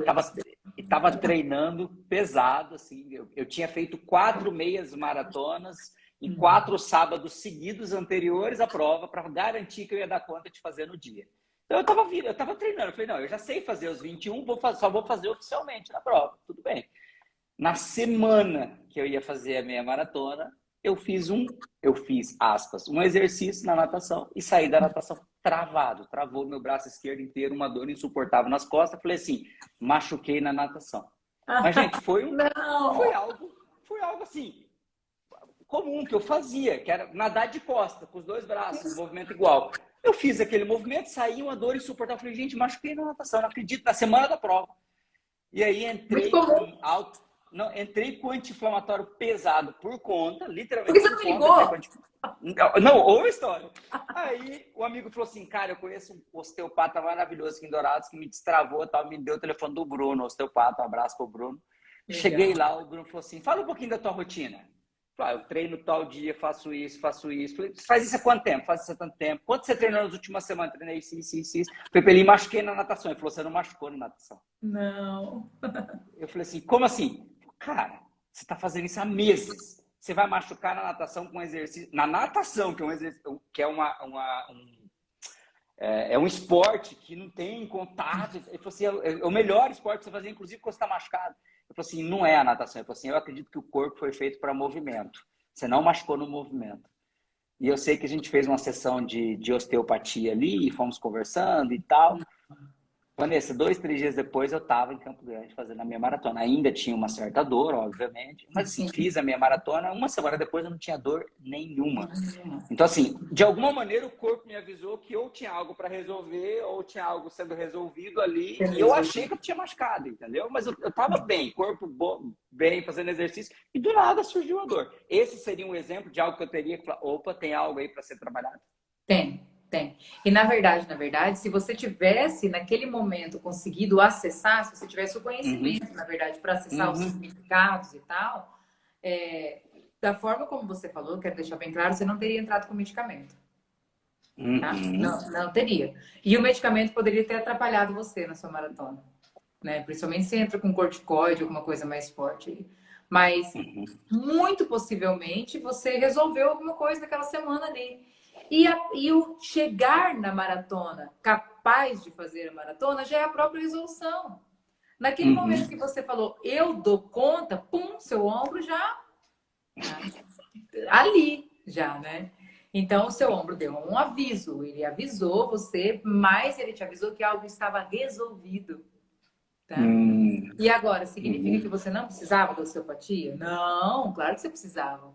Speaker 2: Estava treinando pesado, assim. Eu tinha feito 4 meias maratonas em 4 sábados seguidos anteriores à prova para garantir que eu ia dar conta de fazer no dia. Então eu estava treinando. Eu falei, não, eu já sei fazer os 21, só vou fazer oficialmente na prova. Tudo bem. Na semana que eu ia fazer a meia maratona, eu fiz aspas, um exercício na natação e saí da natação travado. Travou meu braço esquerdo inteiro, uma dor insuportável nas costas. Falei assim, machuquei na natação. Mas, gente, foi algo assim, comum que eu fazia, que era nadar de costa, com os 2 braços, um movimento igual. Eu fiz aquele movimento, saí uma dor insuportável. Falei, gente, machuquei na natação, não acredito, na semana da prova. E aí entrei com anti-inflamatório pesado por conta, literalmente.
Speaker 3: Por que você não ligou?
Speaker 2: Não, ou história. Aí o amigo falou assim, cara, eu conheço um osteopata maravilhoso aqui em Dourados que me destravou, tal, me deu o telefone do Bruno, osteopata, um abraço pro Bruno. Legal. Cheguei lá, o Bruno falou assim, fala um pouquinho da tua rotina. Eu treino tal dia, faço isso. Falei, faz isso há quanto tempo? Faz isso há tanto tempo. Quanto você treinou nas últimas semanas? Treinei isso. Falei pra ele, machuquei na natação. Ele falou, você não machucou na natação.
Speaker 3: Não.
Speaker 2: Eu falei assim, como assim? Cara, você tá fazendo isso há meses. Você vai machucar na natação com exercício... Na natação, que é um exercício, que é um esporte que não tem contato. Ele falou assim, é o melhor esporte que você fazer, inclusive quando você tá machucado. Eu falei assim, não é a natação. Eu falei assim, eu acredito que o corpo foi feito para movimento. Você não machucou no movimento. E eu sei que a gente fez uma sessão de osteopatia ali, e fomos conversando e tal. Vanessa, 2, 3 dias depois eu estava em Campo Grande fazendo a minha maratona. Ainda tinha uma certa dor, obviamente, mas assim, fiz a minha maratona. Uma semana depois eu não tinha dor nenhuma. Então, assim, de alguma maneira o corpo me avisou que ou tinha algo para resolver ou tinha algo sendo resolvido ali. E eu achei que eu tinha machucado, entendeu? Mas eu estava bem, corpo bem, fazendo exercício, e do nada surgiu a dor. Esse seria um exemplo de algo que eu teria que falar, opa, tem algo aí para ser trabalhado?
Speaker 3: Tem. E na verdade, se você tivesse naquele momento conseguido acessar, se você tivesse o conhecimento, na verdade, para acessar os significados e tal, da forma como você falou, quero deixar bem claro, você não teria entrado com medicamento. Tá? Não teria. E o medicamento poderia ter atrapalhado você na sua maratona. Né? Principalmente se entra com corticoide, alguma coisa mais forte. Mas, muito possivelmente, você resolveu alguma coisa naquela semana ali. E o chegar na maratona, capaz de fazer a maratona, já é a própria resolução. Naquele momento que você falou, eu dou conta, pum, seu ombro já... ali, já, né? Então, o seu ombro deu um aviso. Ele avisou você, mas ele te avisou que algo estava resolvido. Tá? E agora, significa que você não precisava da osteopatia? Não, claro que você precisava.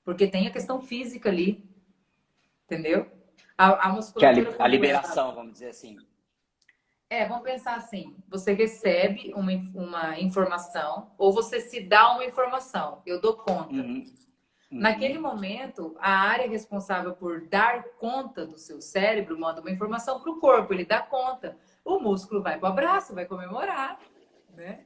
Speaker 3: Porque tem a questão física ali. Entendeu? A musculatura...
Speaker 2: Que é a liberação, vamos dizer assim.
Speaker 3: Vamos pensar assim. Você recebe uma informação ou você se dá uma informação. Eu dou conta. Naquele momento, a área responsável por dar conta do seu cérebro manda uma informação para o corpo, ele dá conta. O músculo vai para o abraço, vai comemorar, né?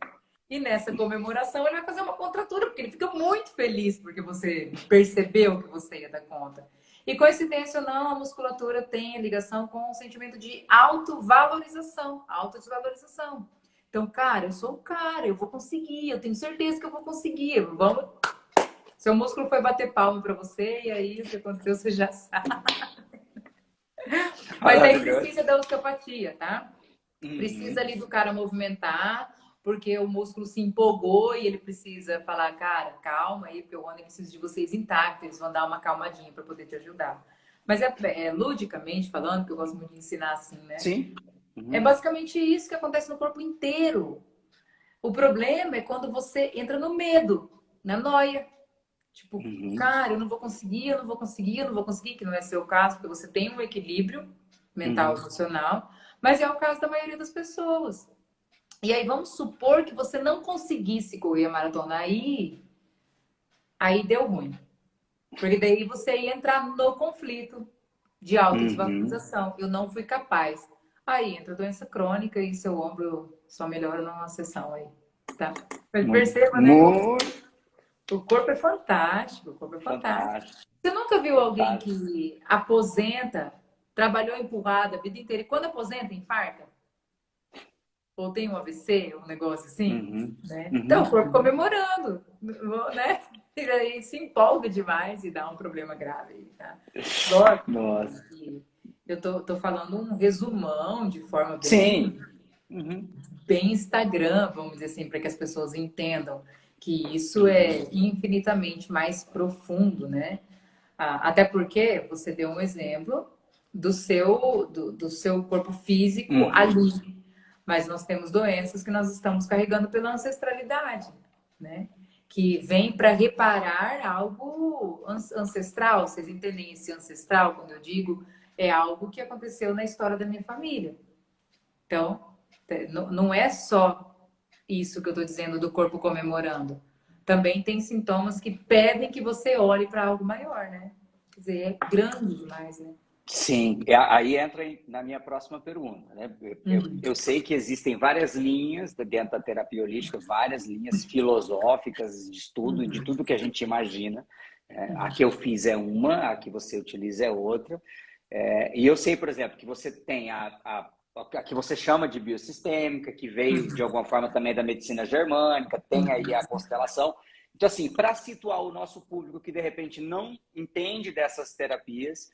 Speaker 3: E nessa comemoração ele vai fazer uma contratura, porque ele fica muito feliz porque você percebeu que você ia dar conta. E coincidência ou não, a musculatura tem ligação com o sentimento de autovalorização, autodesvalorização. Então, cara, eu sou o cara, eu vou conseguir, eu tenho certeza que eu vou conseguir. Vamos. Seu músculo foi bater palma para você e aí o que aconteceu você já sabe. Mas aí precisa da osteopatia, tá? Precisa ali do cara movimentar, porque o músculo se empolgou e ele precisa falar, cara, calma aí, porque o Rony precisa de vocês intactos, eles vão dar uma calmadinha para poder te ajudar. Mas ludicamente falando, que eu gosto muito de ensinar assim, né?
Speaker 2: Sim.
Speaker 3: É basicamente isso que acontece no corpo inteiro. O problema é quando você entra no medo, na noia. Tipo, cara, eu não vou conseguir, eu não vou conseguir, eu não vou conseguir, que não é seu caso, porque você tem um equilíbrio mental e emocional, mas é o caso da maioria das pessoas. E aí vamos supor que você não conseguisse correr a maratona, aí deu ruim. Porque daí você ia entrar no conflito de autodesvalorização. Eu não fui capaz. Aí entra doença crônica e seu ombro só melhora numa sessão aí, tá? Mas perceba, né? O corpo é fantástico, o corpo é fantástico. Você nunca viu alguém que aposenta, trabalhou empurrada a vida inteira e quando aposenta, infarta? Ou tem um AVC, um negócio assim? Né? Então, o corpo comemorando, né? E aí se empolga demais e dá um problema grave, tá? Lógico.
Speaker 2: Nossa.
Speaker 3: Eu tô falando um resumão de forma
Speaker 2: bem,
Speaker 3: bem Instagram, vamos dizer assim, para que as pessoas entendam que isso é infinitamente mais profundo, né? Até porque você deu um exemplo do seu corpo físico ali. Mas nós temos doenças que nós estamos carregando pela ancestralidade, né? Que vem para reparar algo ancestral. Vocês entendem esse ancestral, quando eu digo, é algo que aconteceu na história da minha família. Então, não é só isso que eu estou dizendo do corpo comemorando. Também tem sintomas que pedem que você olhe para algo maior, né? Quer dizer, é grande demais, né?
Speaker 2: Sim, aí entra na minha próxima pergunta, né? Eu sei que existem várias linhas dentro da terapia holística, várias linhas filosóficas de estudo, de tudo que a gente imagina. A que eu fiz é uma, a que você utiliza é outra. E eu sei, por exemplo, que você tem a que você chama de biosistêmica, que veio de alguma forma também da medicina germânica, tem aí a constelação. Então, assim, para situar o nosso público que de repente não entende dessas terapias,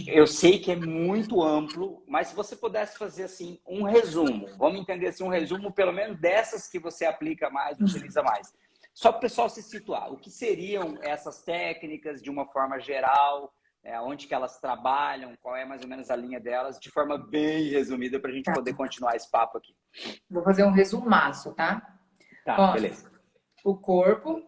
Speaker 2: eu sei que é muito amplo, mas se você pudesse fazer assim um resumo, vamos entender assim, um resumo pelo menos dessas que você aplica mais, utiliza mais. Só para o pessoal se situar, o que seriam essas técnicas de uma forma geral, onde que elas trabalham, qual é mais ou menos a linha delas, de forma bem resumida para a gente poder continuar esse papo aqui.
Speaker 3: Vou fazer um resumaço, tá?
Speaker 2: Tá, beleza.
Speaker 3: O corpo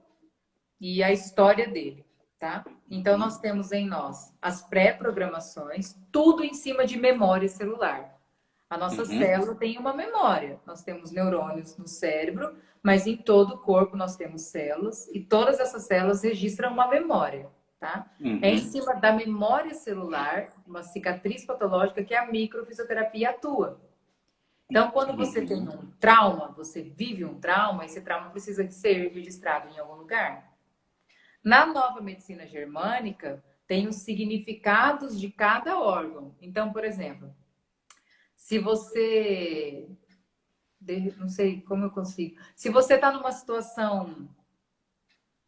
Speaker 3: e a história dele, tá? Então, nós temos em nós as pré-programações, tudo em cima de memória celular. A nossa célula tem uma memória. Nós temos neurônios no cérebro, mas em todo o corpo nós temos células e todas essas células registram uma memória, tá? É em cima da memória celular, uma cicatriz patológica, que a microfisioterapia atua. Então, quando você tem um trauma, você vive um trauma, esse trauma precisa de ser registrado em algum lugar. Na nova medicina germânica, tem os significados de cada órgão. Então, por exemplo, se você... Não sei como eu consigo. Se você está numa situação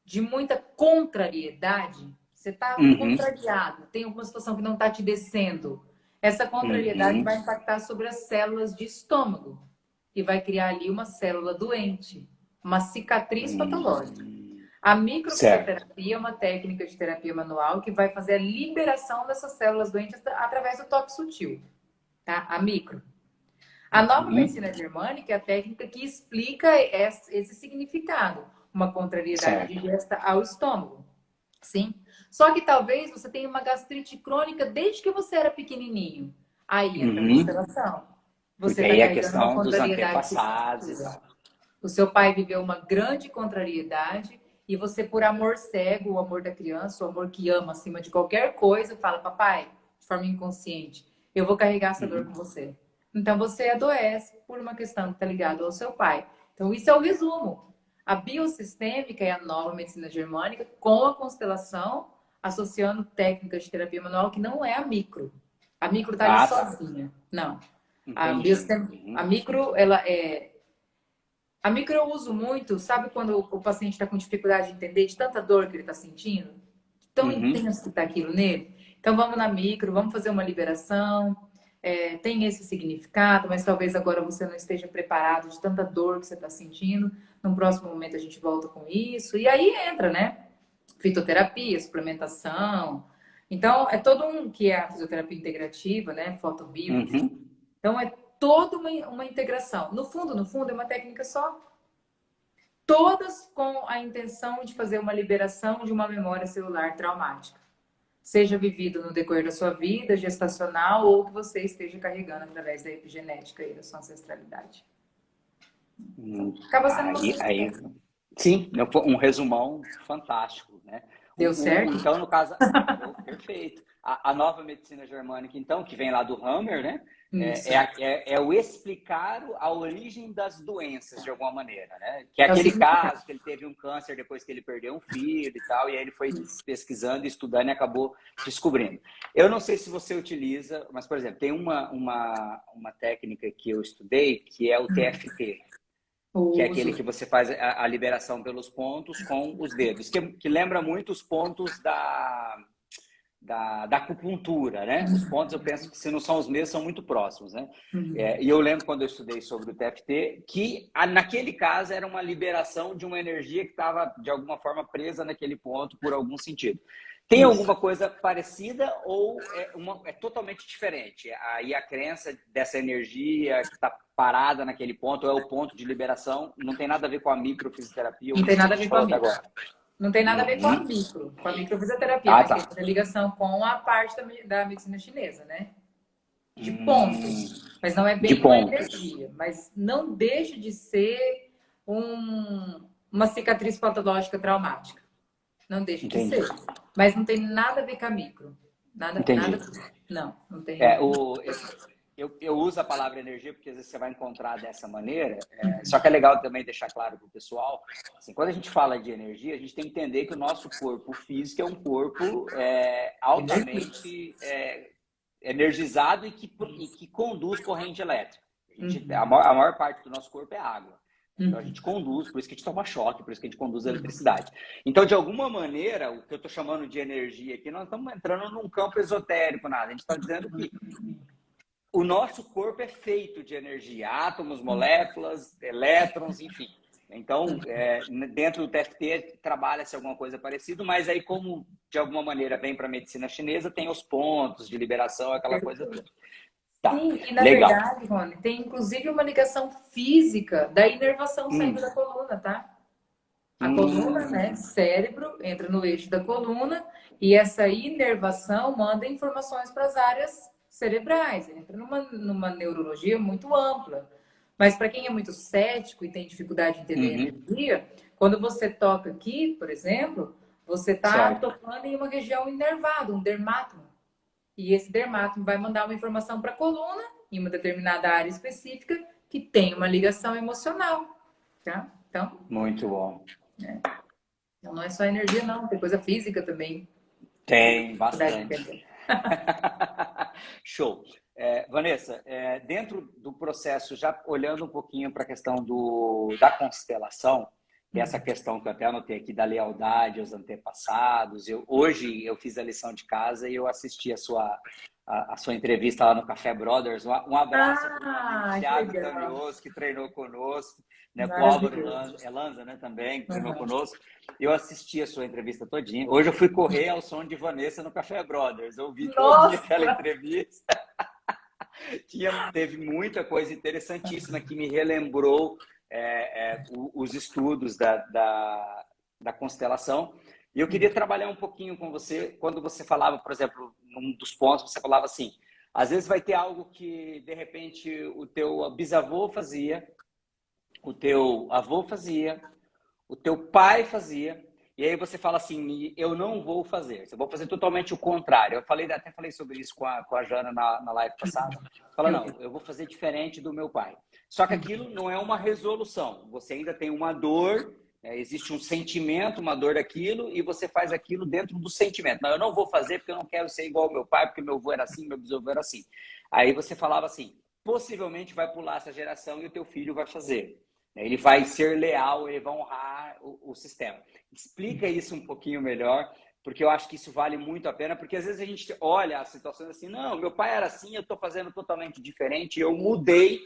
Speaker 3: de muita contrariedade, você está contrariado, tem alguma situação que não está te descendo, essa contrariedade vai impactar sobre as células de estômago e vai criar ali uma célula doente, uma cicatriz patológica. A microfisioterapia é uma técnica de terapia manual que vai fazer a liberação dessas células doentes através do toque sutil, tá? A micro. A nova medicina germânica é a técnica que explica esse significado, uma contrariedade digesta ao estômago. Sim? Só que talvez você tenha uma gastrite crônica desde que você era pequenininho. Aí entra a constelação. Você
Speaker 2: está carregando questão uma contrariedade dos antepassados e tal.
Speaker 3: O seu pai viveu uma grande contrariedade e você, por amor cego, o amor da criança, o amor que ama acima de qualquer coisa, fala, papai, de forma inconsciente, eu vou carregar essa dor com você. Então você adoece por uma questão que está ligada ao seu pai. Então isso é o resumo. A biosistêmica é a nova medicina germânica com a constelação, associando técnicas de terapia manual que não é a micro. A micro está ali sozinha. Não. A micro, ela é... A micro eu uso muito, sabe quando o paciente está com dificuldade de entender de tanta dor que ele está sentindo? Tão intenso que está aquilo nele? Então vamos na micro, vamos fazer uma liberação. Tem esse significado, mas talvez agora você não esteja preparado de tanta dor que você está sentindo. No próximo momento a gente volta com isso. E aí entra, né? Fitoterapia, suplementação. Então, é todo que é a fisioterapia integrativa, né? Fotobio. Então, é toda uma integração. No fundo, é uma técnica só. Todas com a intenção de fazer uma liberação de uma memória celular traumática. Seja vivido no decorrer da sua vida, gestacional, ou que você esteja carregando através da epigenética e da sua ancestralidade.
Speaker 2: Acaba sendo sim, um resumão fantástico, né?
Speaker 3: Deu certo?
Speaker 2: Então, no caso, perfeito. A nova medicina germânica, então, que vem lá do Hammer, né? É o explicar a origem das doenças, de alguma maneira, né? Que é aquele caso que ele teve um câncer depois que ele perdeu um filho e tal, e aí ele foi pesquisando, estudando e acabou descobrindo. Eu não sei se você utiliza, mas, por exemplo, tem uma técnica que eu estudei, que é o TFT. Que é aquele que você faz a liberação pelos pontos com os dedos, que lembra muito os pontos da acupuntura, né? Os pontos, eu penso que se não são os mesmos, são muito próximos, né? E eu lembro quando eu estudei sobre o TFT, que naquele caso era uma liberação de uma energia que estava, de alguma forma, presa naquele ponto por algum sentido. Tem alguma coisa parecida ou é totalmente diferente? Aí a crença dessa energia que está parada naquele ponto é o ponto de liberação, não tem nada a ver com a microfisioterapia?
Speaker 3: Não tem nada a ver com a micro. Não tem nada a ver com a microfisioterapia, mas tem essa ligação com a parte da medicina chinesa, né? De pontos. Mas não é bem com a energia. Mas não deixa de ser uma cicatriz patológica traumática. Não deixa de ser. Mas não tem nada a ver com a micro. Nada. Não tem.
Speaker 2: Eu uso a palavra energia porque às vezes você vai encontrar dessa maneira. Só que é legal também deixar claro para o pessoal. Assim, quando a gente fala de energia, a gente tem que entender que o nosso corpo físico é um corpo altamente energizado e que conduz corrente elétrica. A maior parte do nosso corpo é água. Então a gente conduz, por isso que a gente toma choque, por isso que a gente conduz a eletricidade. Então, de alguma maneira, o que eu estou chamando de energia aqui, nós estamos entrando num campo esotérico, nada. A gente está dizendo que o nosso corpo é feito de energia, átomos, moléculas, elétrons, enfim. Então, dentro do TFT trabalha-se alguma coisa parecida, mas aí como de alguma maneira vem para a medicina chinesa, tem os pontos de liberação, aquela coisa toda. Tá.
Speaker 3: Sim, e na verdade, Rony, tem inclusive uma ligação física da inervação saindo da coluna, tá? A coluna, né? Cérebro entra no eixo da coluna e essa inervação manda informações para as áreas cerebrais. Entra numa neurologia muito ampla. Mas para quem é muito cético e tem dificuldade de entender energia, quando você toca aqui, por exemplo, você está tocando em uma região inervada, um dermátome. E esse dermátome vai mandar uma informação para a coluna, em uma determinada área específica, que tem uma ligação emocional. Tá? Então,
Speaker 2: muito bom.
Speaker 3: Então, não é só energia, não. Tem coisa física também.
Speaker 2: Tem, bastante. Show. Vanessa, dentro do processo, já olhando um pouquinho para a questão da constelação, e essa questão que eu até anotei aqui da lealdade aos antepassados. Hoje eu fiz a lição de casa e eu assisti a sua entrevista lá no Café Brothers. Um abraço para o Thiago Danioso, que treinou conosco, né? Com o Álvaro Elanza, né? Também, que treinou conosco. Eu assisti a sua entrevista todinha. Hoje eu fui correr ao som de Vanessa no Café Brothers. Eu vi toda aquela entrevista. Teve muita coisa interessantíssima que me relembrou os estudos da constelação. E eu queria trabalhar um pouquinho com você, quando você falava, por exemplo, num dos pontos, você falava assim, às vezes vai ter algo que, de repente, o teu bisavô fazia, o teu avô fazia, o teu pai fazia, E aí você fala assim, eu não vou fazer, eu vou fazer totalmente o contrário. Até falei sobre isso com a Jana na live passada. Fala, não, eu vou fazer diferente do meu pai. Só que aquilo não é uma resolução. Você ainda tem uma dor, existe um sentimento, uma dor daquilo, e você faz aquilo dentro do sentimento. Não, eu não vou fazer porque eu não quero ser igual ao meu pai, porque meu avô era assim, meu bisavô era assim. Aí você falava assim, possivelmente vai pular essa geração e o teu filho vai fazer. Ele vai ser leal, ele vai honrar o sistema. Explica isso um pouquinho melhor, porque eu acho que isso vale muito a pena, porque às vezes a gente olha as situações assim, não, meu pai era assim, eu estou fazendo totalmente diferente, eu mudei,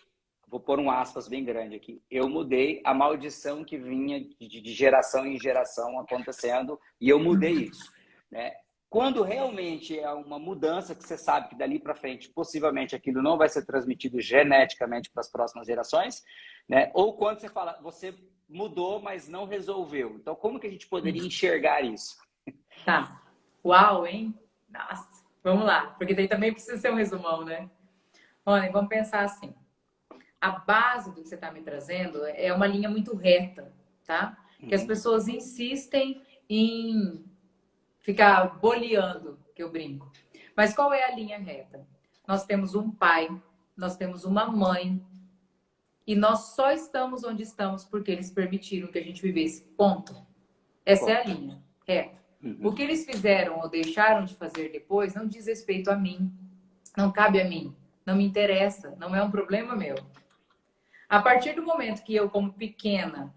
Speaker 2: vou pôr um aspas bem grande aqui, eu mudei a maldição que vinha de geração em geração acontecendo, e eu mudei isso, né? Quando realmente é uma mudança que você sabe que dali para frente, possivelmente aquilo não vai ser transmitido geneticamente para as próximas gerações, né? Ou quando você fala, você mudou, mas não resolveu. Então, como que a gente poderia enxergar isso?
Speaker 3: Tá. Uau, hein? Nossa, vamos lá. Porque daí também precisa ser um resumão, né? Olha, vamos pensar assim. A base do que você está me trazendo é uma linha muito reta, tá? Que as pessoas insistem em ficar boleando, que eu brinco. Mas qual é a linha reta? Nós temos um pai, nós temos uma mãe, e nós só estamos onde estamos porque eles permitiram que a gente vivesse. Ponto. Essa é a linha reta. O que eles fizeram ou deixaram de fazer depois não diz respeito a mim. Não cabe a mim. Não me interessa. Não é um problema meu. A partir do momento que eu, como pequena,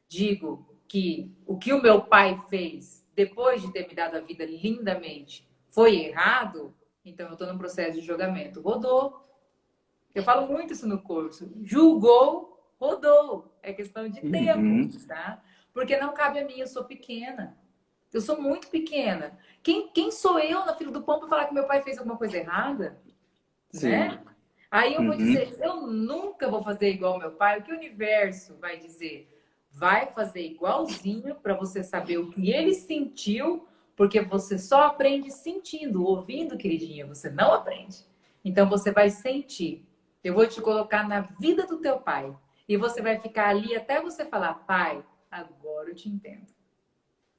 Speaker 3: digo que o que o meu pai fez depois de ter me dado a vida lindamente foi errado, então eu estou num processo de julgamento. Rodou. Eu falo muito isso no curso. Julgou, rodou. É questão de tempo, tá? Porque não cabe a mim, eu sou pequena. Eu sou muito pequena. Quem sou eu na fila do pão para falar que meu pai fez alguma coisa errada?
Speaker 2: Sim.
Speaker 3: Né? Aí eu vou dizer, eu nunca vou fazer igual ao meu pai. O que o universo vai dizer? Vai fazer igualzinho para você saber o que ele sentiu, porque você só aprende sentindo, ouvindo, queridinha. Você não aprende. Então você vai sentir. Eu vou te colocar na vida do teu pai. E você vai ficar ali até você falar, pai, agora eu te entendo.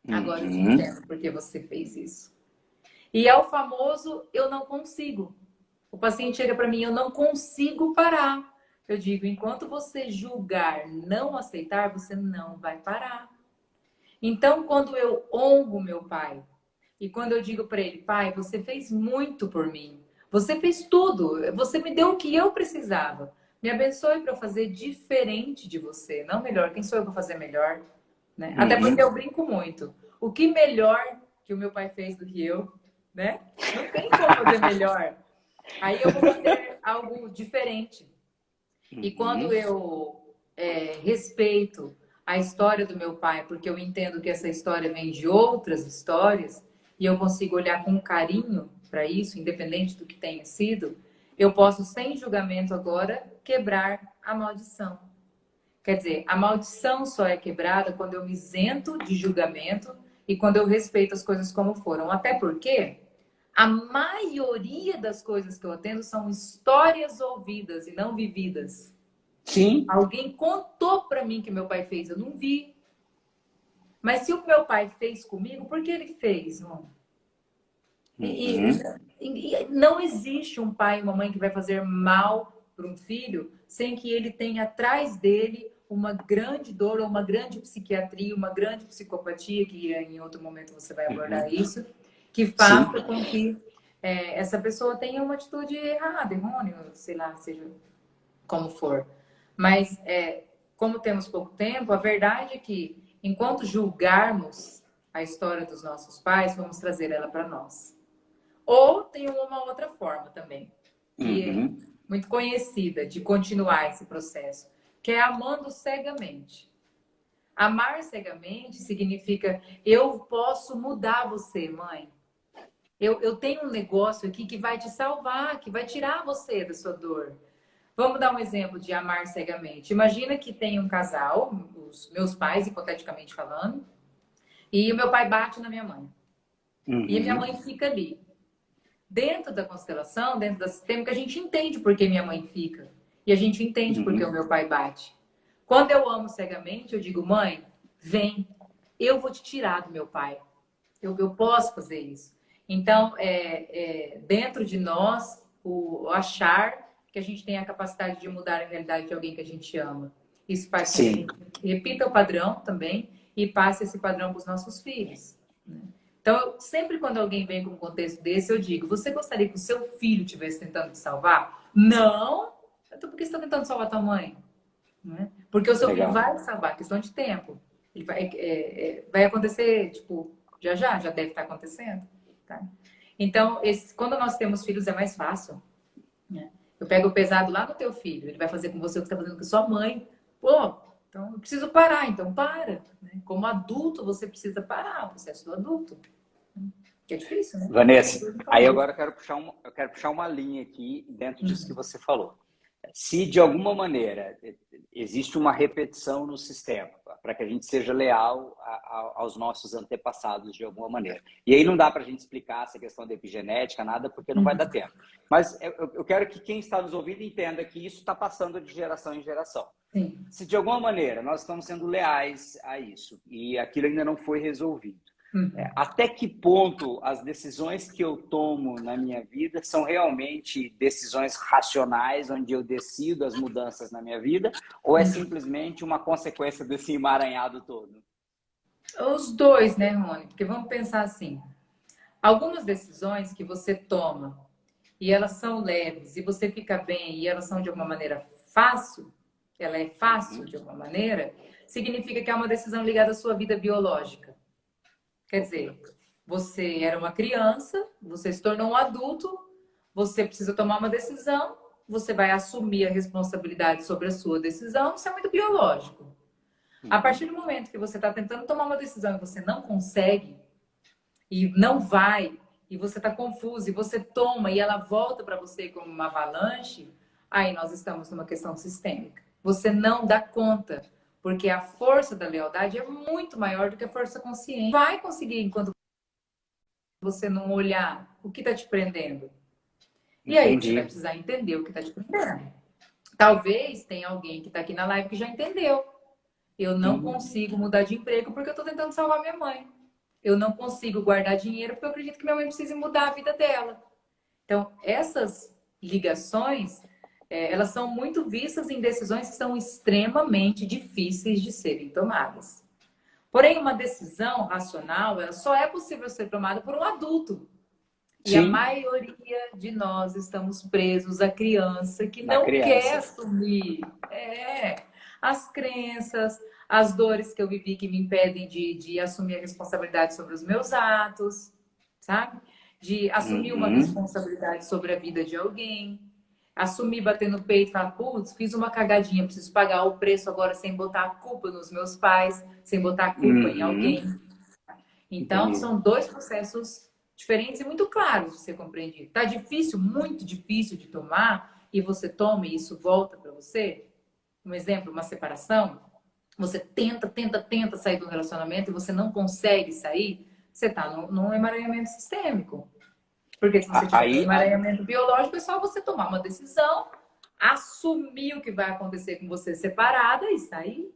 Speaker 3: Agora eu te entendo porque você fez isso. E é o famoso, eu não consigo. O paciente chega para mim, eu não consigo parar. Eu digo, enquanto você julgar, não aceitar, você não vai parar. Então, quando eu honro meu pai, e quando eu digo para ele, pai, você fez muito por mim. Você fez tudo. Você me deu o que eu precisava. Me abençoe para eu fazer diferente de você, não melhor. Quem sou eu para fazer melhor? Né? Até porque eu brinco muito. O que melhor que o meu pai fez do que eu, né? Não tem como fazer melhor. Aí eu vou fazer algo diferente. E quando eu respeito a história do meu pai, porque eu entendo que essa história vem de outras histórias, e eu consigo olhar com carinho para isso, independente do que tenha sido, eu posso, sem julgamento agora, quebrar a maldição. Quer dizer, a maldição só é quebrada quando eu me isento de julgamento e quando eu respeito as coisas como foram. Até porque a maioria das coisas que eu atendo são histórias ouvidas e não vividas.
Speaker 2: Sim.
Speaker 3: Alguém contou para mim que meu pai fez, eu não vi. Mas se o meu pai fez comigo, por que ele fez, irmão? E não existe um pai e uma mãe que vai fazer mal para um filho sem que ele tenha atrás dele uma grande dor ou uma grande psiquiatria, uma grande psicopatia, que em outro momento você vai abordar isso, que faça com que essa pessoa tenha uma atitude errada, errônea, sei lá, seja como for. Mas, como temos pouco tempo, a verdade é que, enquanto julgarmos a história dos nossos pais, vamos trazer ela para nós. Ou tem uma outra forma também, que é muito conhecida de continuar esse processo, que é amando cegamente. Amar cegamente significa, eu posso mudar você, mãe. Eu tenho um negócio aqui que vai te salvar, que vai tirar você da sua dor. Vamos dar um exemplo de amar cegamente. Imagina que tem um casal, os meus pais, hipoteticamente falando, e o meu pai bate na minha mãe. E a minha mãe fica ali. Dentro da constelação, dentro do sistema, que a gente entende por que minha mãe fica. E a gente entende por que o meu pai bate. Quando eu amo cegamente, eu digo, mãe, vem. eu vou te tirar do meu pai. Eu posso fazer isso. Então, dentro de nós, o achar que a gente tem a capacidade de mudar a realidade de alguém que a gente ama. Isso faz com que a
Speaker 2: Sim.
Speaker 3: gente repita o padrão também e passe esse padrão para os nossos filhos, né? Então, sempre quando alguém vem com um contexto desse, eu digo, você gostaria que o seu filho estivesse tentando te salvar? Não! Então, por que você está tentando salvar tua mãe? Né? Porque o seu filho
Speaker 2: Legal.
Speaker 3: vai salvar, questão de tempo. Ele vai acontecer, tipo, já deve estar acontecendo. Tá? Então, quando nós temos filhos, é mais fácil. Né? Eu pego o pesado lá no teu filho, ele vai fazer com você o que você está fazendo com sua mãe. Pô, então eu preciso parar, então para. Né? Como adulto, você precisa parar, o processo do adulto. Que é difícil, né?
Speaker 2: Vanessa, aí agora eu quero puxar uma linha aqui dentro disso que você falou. Se de alguma maneira existe uma repetição no sistema, para que a gente seja leal aos nossos antepassados de alguma maneira. E aí não dá para a gente explicar essa questão da epigenética, nada, porque não vai dar tempo. Mas eu quero que quem está nos ouvindo entenda que isso está passando de geração em geração.
Speaker 3: Sim.
Speaker 2: Se de alguma maneira nós estamos sendo leais a isso e aquilo ainda não foi resolvido, até que ponto as decisões que eu tomo na minha vida são realmente decisões racionais, onde eu decido as mudanças na minha vida, ou é simplesmente uma consequência desse emaranhado todo?
Speaker 3: Os dois, né, Rony? Porque vamos pensar assim, algumas decisões que você toma e elas são leves e você fica bem e elas são de alguma maneira fácil, ela é fácil de alguma maneira, significa que é uma decisão ligada à sua vida biológica. Quer dizer, você era uma criança, você se tornou um adulto, você precisa tomar uma decisão, você vai assumir a responsabilidade sobre a sua decisão, isso é muito biológico. A partir do momento que você está tentando tomar uma decisão e você não consegue, e não vai, e você está confuso, e você toma e ela volta para você como uma avalanche, aí nós estamos numa questão sistêmica. Você não dá conta. Porque a força da lealdade é muito maior do que a força consciente. Vai conseguir enquanto você não olhar o que está te prendendo. E aí você vai precisar entender o que está te prendendo. Talvez tenha alguém que está aqui na live que já entendeu. Eu não consigo mudar de emprego porque eu estou tentando salvar minha mãe. Eu não consigo guardar dinheiro porque eu acredito que minha mãe precisa mudar a vida dela. Então, essas ligações... elas são muito vistas em decisões que são extremamente difíceis de serem tomadas. Porém, uma decisão racional, ela só é possível ser tomada por um adulto. E a maioria de nós estamos presos à criança que não quer assumir as crenças, as dores que eu vivi que me impedem de assumir a responsabilidade sobre os meus atos, sabe? De assumir uma responsabilidade sobre a vida de alguém. Assumir, bater no peito e falar, putz, fiz uma cagadinha, preciso pagar o preço agora sem botar a culpa nos meus pais, sem botar a culpa em alguém. Então, são dois processos diferentes e muito claros de ser compreendido. Tá difícil, muito difícil de tomar, e você toma e isso volta para você. Um exemplo, uma separação. Você tenta sair do relacionamento e você não consegue sair, você tá num emaranhamento sistêmico. Porque se você tiver um emaranhamento biológico, é só você tomar uma decisão, assumir o que vai acontecer com você separada e sair.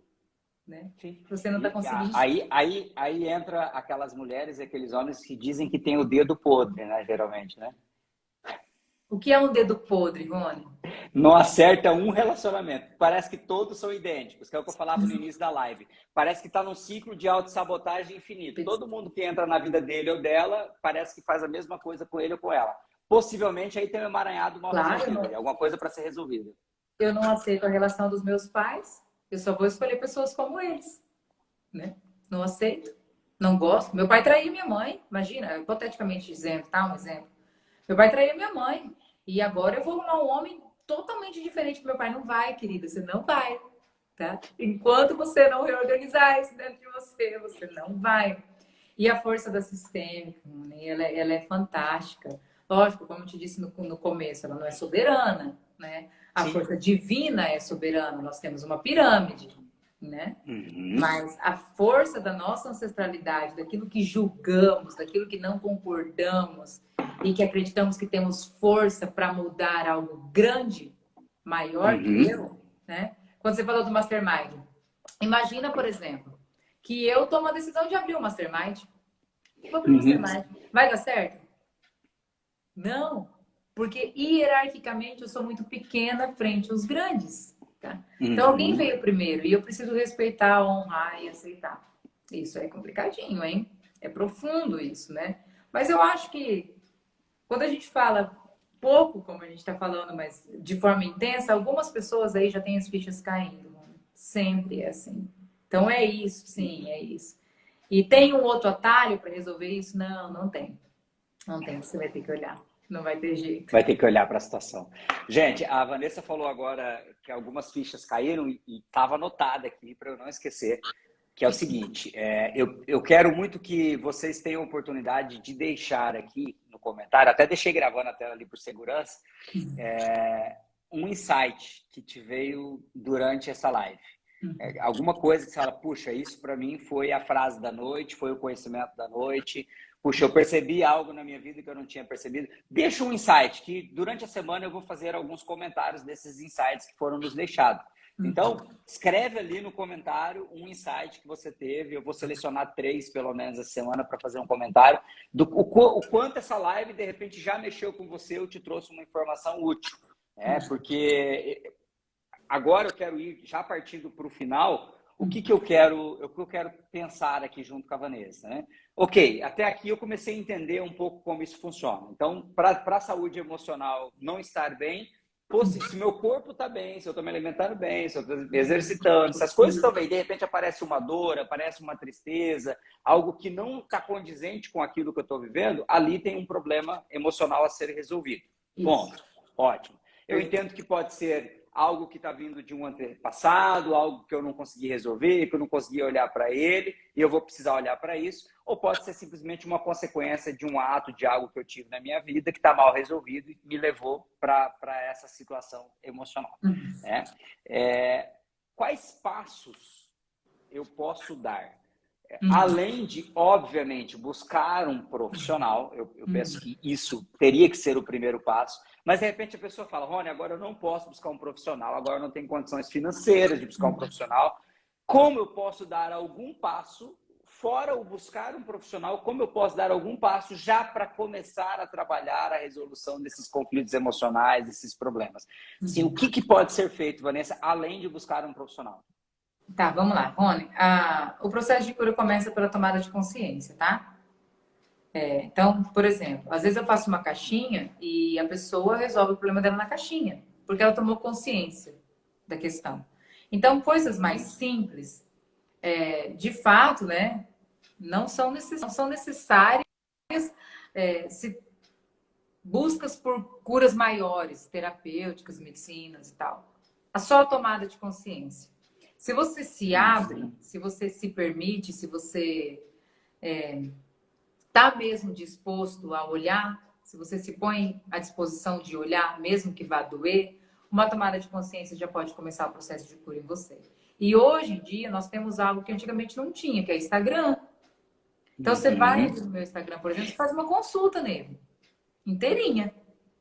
Speaker 3: Né? Você não está conseguindo.
Speaker 2: Aí entra aquelas mulheres e aqueles homens que dizem que tem o dedo podre, né? Geralmente, né?
Speaker 3: O que é um dedo podre, Rony?
Speaker 2: Não acerta um relacionamento. Parece que todos são idênticos, que é o que eu falava no início da live. Parece que está num ciclo de autossabotagem infinito. Todo mundo que entra na vida dele ou dela, parece que faz a mesma coisa com ele ou com ela. Possivelmente aí tem um emaranhado mal resolvido, alguma coisa para ser resolvida.
Speaker 3: Eu não aceito a relação dos meus pais, eu só vou escolher pessoas como eles. Né? Não aceito, não gosto. Meu pai traía minha mãe, imagina, hipoteticamente dizendo, tá? Um exemplo. Meu pai traía minha mãe. E agora eu vou arrumar um homem totalmente diferente do meu pai. Não vai, querida, você não vai. Tá? Enquanto você não reorganizar isso dentro de você, você não vai. E a força da sistêmica, ela é fantástica. Lógico, como eu te disse no começo, ela não é soberana. Né? A força divina é soberana. Nós temos uma pirâmide. Né? Mas a força da nossa ancestralidade, daquilo que julgamos, daquilo que não concordamos e que acreditamos que temos força para mudar algo grande, maior que eu, né? Quando você falou do Mastermind, imagina, por exemplo, que eu tomo a decisão de abrir o Mastermind. Vou abrir o Mastermind. Vai dar certo? Não. Porque hierarquicamente eu sou muito pequena frente aos grandes. Tá? Então alguém veio primeiro e eu preciso respeitar, honrar e aceitar. Isso é complicadinho, hein? É profundo isso, né? Mas eu acho que quando a gente fala pouco, como a gente está falando, mas de forma intensa, algumas pessoas aí já têm as fichas caindo. Né? Sempre é assim. Então é isso, sim, é isso. E tem um outro atalho para resolver isso? Não, não tem. Não tem, você vai ter que olhar. Não vai ter jeito.
Speaker 2: Vai ter que olhar para a situação. Gente, a Vanessa falou agora que algumas fichas caíram e estava anotada aqui para eu não esquecer, que é o seguinte, eu quero muito que vocês tenham a oportunidade de deixar aqui no comentário, até deixei gravando a tela ali por segurança, um insight que te veio durante essa live. Alguma coisa que você fala, puxa, isso para mim foi a frase da noite, foi o conhecimento da noite, puxa, eu percebi algo na minha vida que eu não tinha percebido. Deixa um insight, que durante a semana eu vou fazer alguns comentários desses insights que foram nos deixados. Então, escreve ali no comentário um insight que você teve. Eu vou selecionar 3, pelo menos, essa semana para fazer um comentário. O quanto essa live, de repente, já mexeu com você ou te trouxe uma informação útil. Porque agora eu quero ir, já partindo para o final, o que eu quero pensar aqui junto com a Vanessa, né? Ok, até aqui eu comecei a entender um pouco como isso funciona. Então, para a saúde emocional não estar bem, se meu corpo está bem, se eu estou me alimentando bem, se eu estou me exercitando, se as coisas estão bem, de repente aparece uma dor, aparece uma tristeza, algo que não está condizente com aquilo que eu estou vivendo, ali tem um problema emocional a ser resolvido. Ponto. Ótimo. Eu entendo que pode ser algo que está vindo de um antepassado, algo que eu não consegui resolver, que eu não consegui olhar para ele, e eu vou precisar olhar para isso, ou pode ser simplesmente uma consequência de um ato, de algo que eu tive na minha vida, que está mal resolvido e me levou para essa situação emocional. Quais passos eu posso dar? Além de, obviamente, buscar um profissional, eu penso que isso teria que ser o primeiro passo, mas de repente a pessoa fala, Rony, agora eu não posso buscar um profissional, agora eu não tenho condições financeiras de buscar um profissional. Como eu posso dar algum passo, fora o buscar um profissional, como eu posso dar algum passo já para começar a trabalhar a resolução desses conflitos emocionais, desses problemas? Sim, o que pode ser feito, Vanessa, além de buscar um profissional?
Speaker 3: Tá, vamos lá, Rony. O processo de cura começa pela tomada de consciência, tá? Então, por exemplo, às vezes eu faço uma caixinha e a pessoa resolve o problema dela na caixinha, porque ela tomou consciência da questão. Então, coisas mais simples, de fato, né, não são necessárias buscas por curas maiores, terapêuticas, medicinas e tal. Só a tomada de consciência. Se você se abre, se você se permite, se você está mesmo disposto a olhar, se você se põe à disposição de olhar, mesmo que vá doer, uma tomada de consciência já pode começar o processo de cura em você. E hoje em dia nós temos algo que antigamente não tinha, que é Instagram. Então você vai no meu Instagram, por exemplo, e faz uma consulta nele, inteirinha.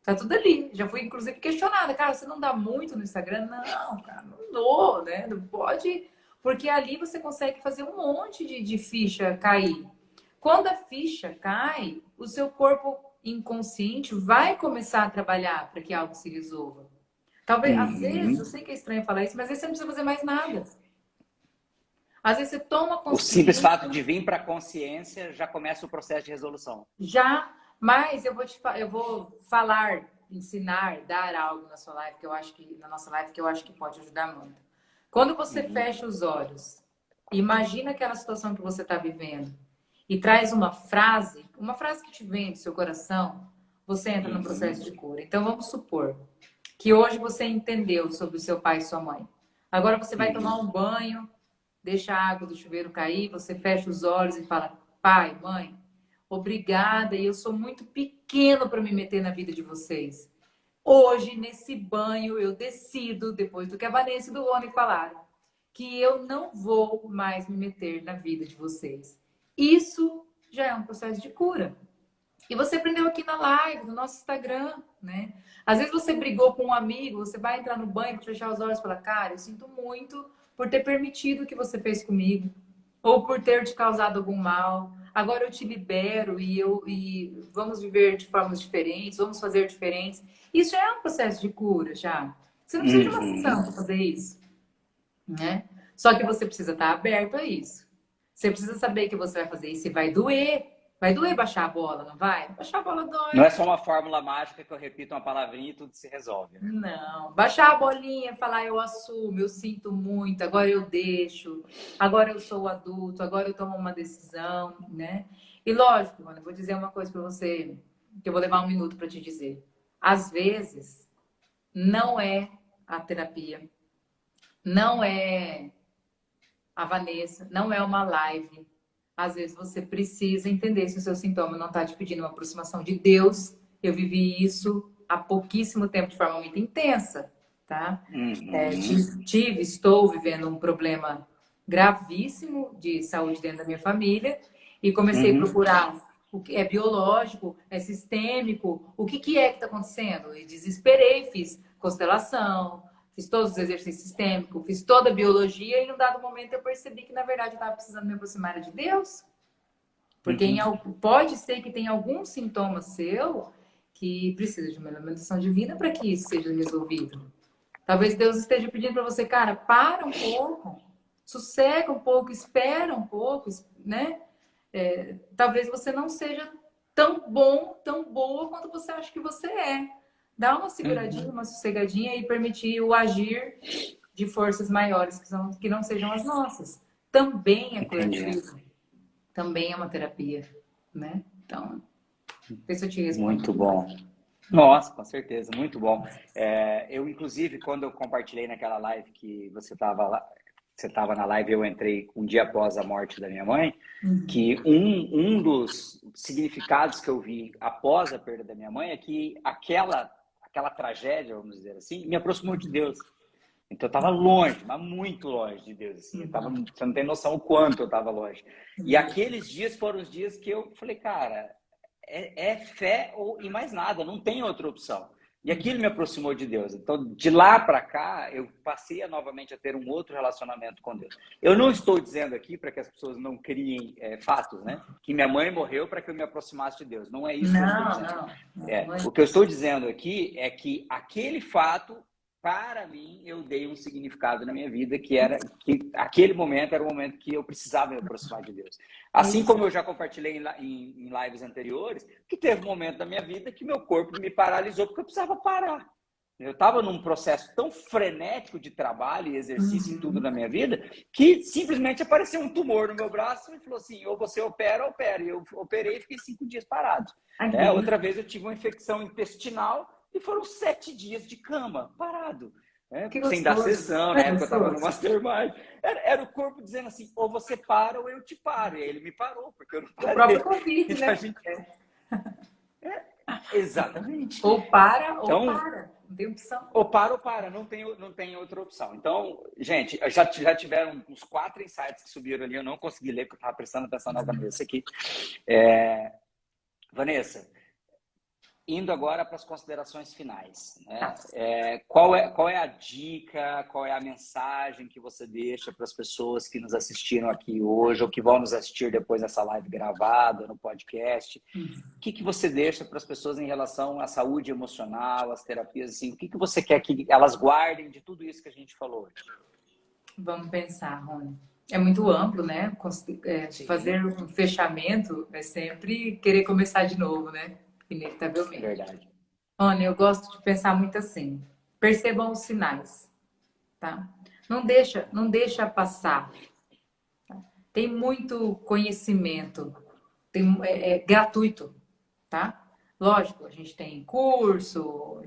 Speaker 3: Tá tudo ali. Já fui, inclusive, questionada. Cara, você não dá muito no Instagram? Não, cara, não dou, né? Não pode. Porque ali você consegue fazer um monte de ficha cair. Quando a ficha cai, o seu corpo inconsciente vai começar a trabalhar para que algo se resolva. Talvez, às vezes, eu sei que é estranho falar isso, mas às vezes você não precisa fazer mais nada. Às vezes você toma consciência.
Speaker 2: O simples fato de vir para a consciência já começa o processo de resolução.
Speaker 3: Já. Mas eu vou falar, ensinar, dar algo na sua live, na nossa live, que eu acho que pode ajudar muito. Quando você fecha os olhos, imagina aquela situação que você está vivendo e traz uma frase que te vem do seu coração, você entra no processo de cura. Então vamos supor que hoje você entendeu sobre o seu pai e sua mãe. Agora você vai tomar um banho, deixa a água do chuveiro cair, você fecha os olhos e fala, pai, mãe, obrigada, e eu sou muito pequeno para me meter na vida de vocês. Hoje, nesse banho, eu decido, depois do que a Vanessa e do Rony falaram, que eu não vou mais me meter na vida de vocês. Isso já é um processo de cura. E você aprendeu aqui na live, no nosso Instagram, né? Às vezes você brigou com um amigo, você vai entrar no banho, fechar os olhos e falar, cara, eu sinto muito por ter permitido o que você fez comigo. ou por ter te causado algum mal. Agora eu te libero e vamos viver de formas diferentes, vamos fazer diferentes. Isso já é um processo de cura, já. Você não precisa de uma sessão para fazer isso, né? Só que você precisa estar aberto a isso. Você precisa saber que você vai fazer isso e vai doer. Vai doer baixar a bola, não vai? Baixar a bola
Speaker 2: Não
Speaker 3: dói.
Speaker 2: é só uma fórmula mágica que eu repito uma palavrinha e tudo se resolve, né?
Speaker 3: Não, baixar a bolinha, falar eu assumo, eu sinto muito, agora eu deixo, agora eu sou adulto, agora eu tomo uma decisão, né? E lógico, mano, eu vou dizer uma coisa pra você, que eu vou levar um minuto pra te dizer. Às vezes, não é a terapia, não é a Vanessa, não é uma live. Às vezes você precisa entender se o seu sintoma não está te pedindo uma aproximação de Deus. Eu vivi isso há pouquíssimo tempo de forma muito intensa, tá? Estou vivendo um problema gravíssimo de saúde dentro da minha família e comecei a procurar o que é biológico, é sistêmico, o que é que está acontecendo? E desesperei, fiz constelação, fiz todos os exercícios sistêmicos, fiz toda a biologia e, num dado momento, eu percebi que, na verdade, eu estava precisando me aproximar de Deus. Porque pode ser que tenha algum sintoma seu que precisa de uma alimentação divina para que isso seja resolvido. Talvez Deus esteja pedindo para você, cara, para um pouco, sossega um pouco, espera um pouco, né? Talvez você não seja tão bom, tão boa quanto você acha que você é. Dá uma seguradinha, uma sossegadinha e permitir o agir de forças maiores que não sejam as nossas. Também é curativo. Também é uma terapia, né? Então, não sei se eu te respondo.
Speaker 2: Muito bom. Nossa, com certeza, muito bom. Eu, inclusive, quando eu compartilhei naquela live que você estava na live, eu entrei um dia após a morte da minha mãe, que um dos significados que eu vi após a perda da minha mãe é que aquela tragédia, vamos dizer assim, me aproximou de Deus. Então eu estava longe, mas muito longe de Deus. Assim. Você não tem noção o quanto eu estava longe. E aqueles dias foram os dias que eu falei, cara, é fé e mais nada, não tem outra opção. E aquilo me aproximou de Deus. Então, de lá para cá, eu passei novamente a ter um outro relacionamento com Deus. Eu não estou dizendo aqui para que as pessoas não criem fatos, né? Que minha mãe morreu para que eu me aproximasse de Deus. Não é isso que eu estou dizendo. O que eu estou dizendo aqui é que aquele fato, para mim, eu dei um significado na minha vida que aquele momento era o momento que eu precisava me aproximar de Deus. Assim como eu já compartilhei em lives anteriores, que teve um momento da minha vida que meu corpo me paralisou porque eu precisava parar. Eu estava num processo tão frenético de trabalho e exercício e tudo na minha vida, que simplesmente apareceu um tumor no meu braço e falou assim, ou você opera ou opera. E eu operei e fiquei 5 dias parado. Outra vez eu tive uma infecção intestinal e foram 7 dias de cama, parado. Sem dar sessão, né? Porque eu estava no Mastermind. Era o corpo dizendo assim, ou você para ou eu te paro. E aí ele me parou, porque eu não parei.
Speaker 3: O próprio Covid,
Speaker 2: então,
Speaker 3: né?
Speaker 2: Exatamente.
Speaker 3: Ou para, ou para. Não tem opção.
Speaker 2: Ou para. Não tem outra opção. Então, gente, já tiveram uns 4 insights que subiram ali. Eu não consegui ler, porque eu estava prestando atenção na Vanessa aqui. Vanessa, indo agora para as considerações finais, né? Qual é a dica, qual é a mensagem que você deixa para as pessoas que nos assistiram aqui hoje ou que vão nos assistir depois dessa live gravada, no podcast? O que você deixa para as pessoas em relação à saúde emocional, às terapias? Assim, o que você quer que elas guardem de tudo isso que a gente falou hoje?
Speaker 3: Vamos pensar, Rony. É muito amplo, né? Fazer um fechamento é sempre querer começar de novo, né? Inevitavelmente.
Speaker 2: Verdade.
Speaker 3: Rony, eu gosto de pensar muito assim. Percebam os sinais, tá? Não deixa passar. Tá? Tem muito conhecimento, é gratuito, tá? Lógico, a gente tem curso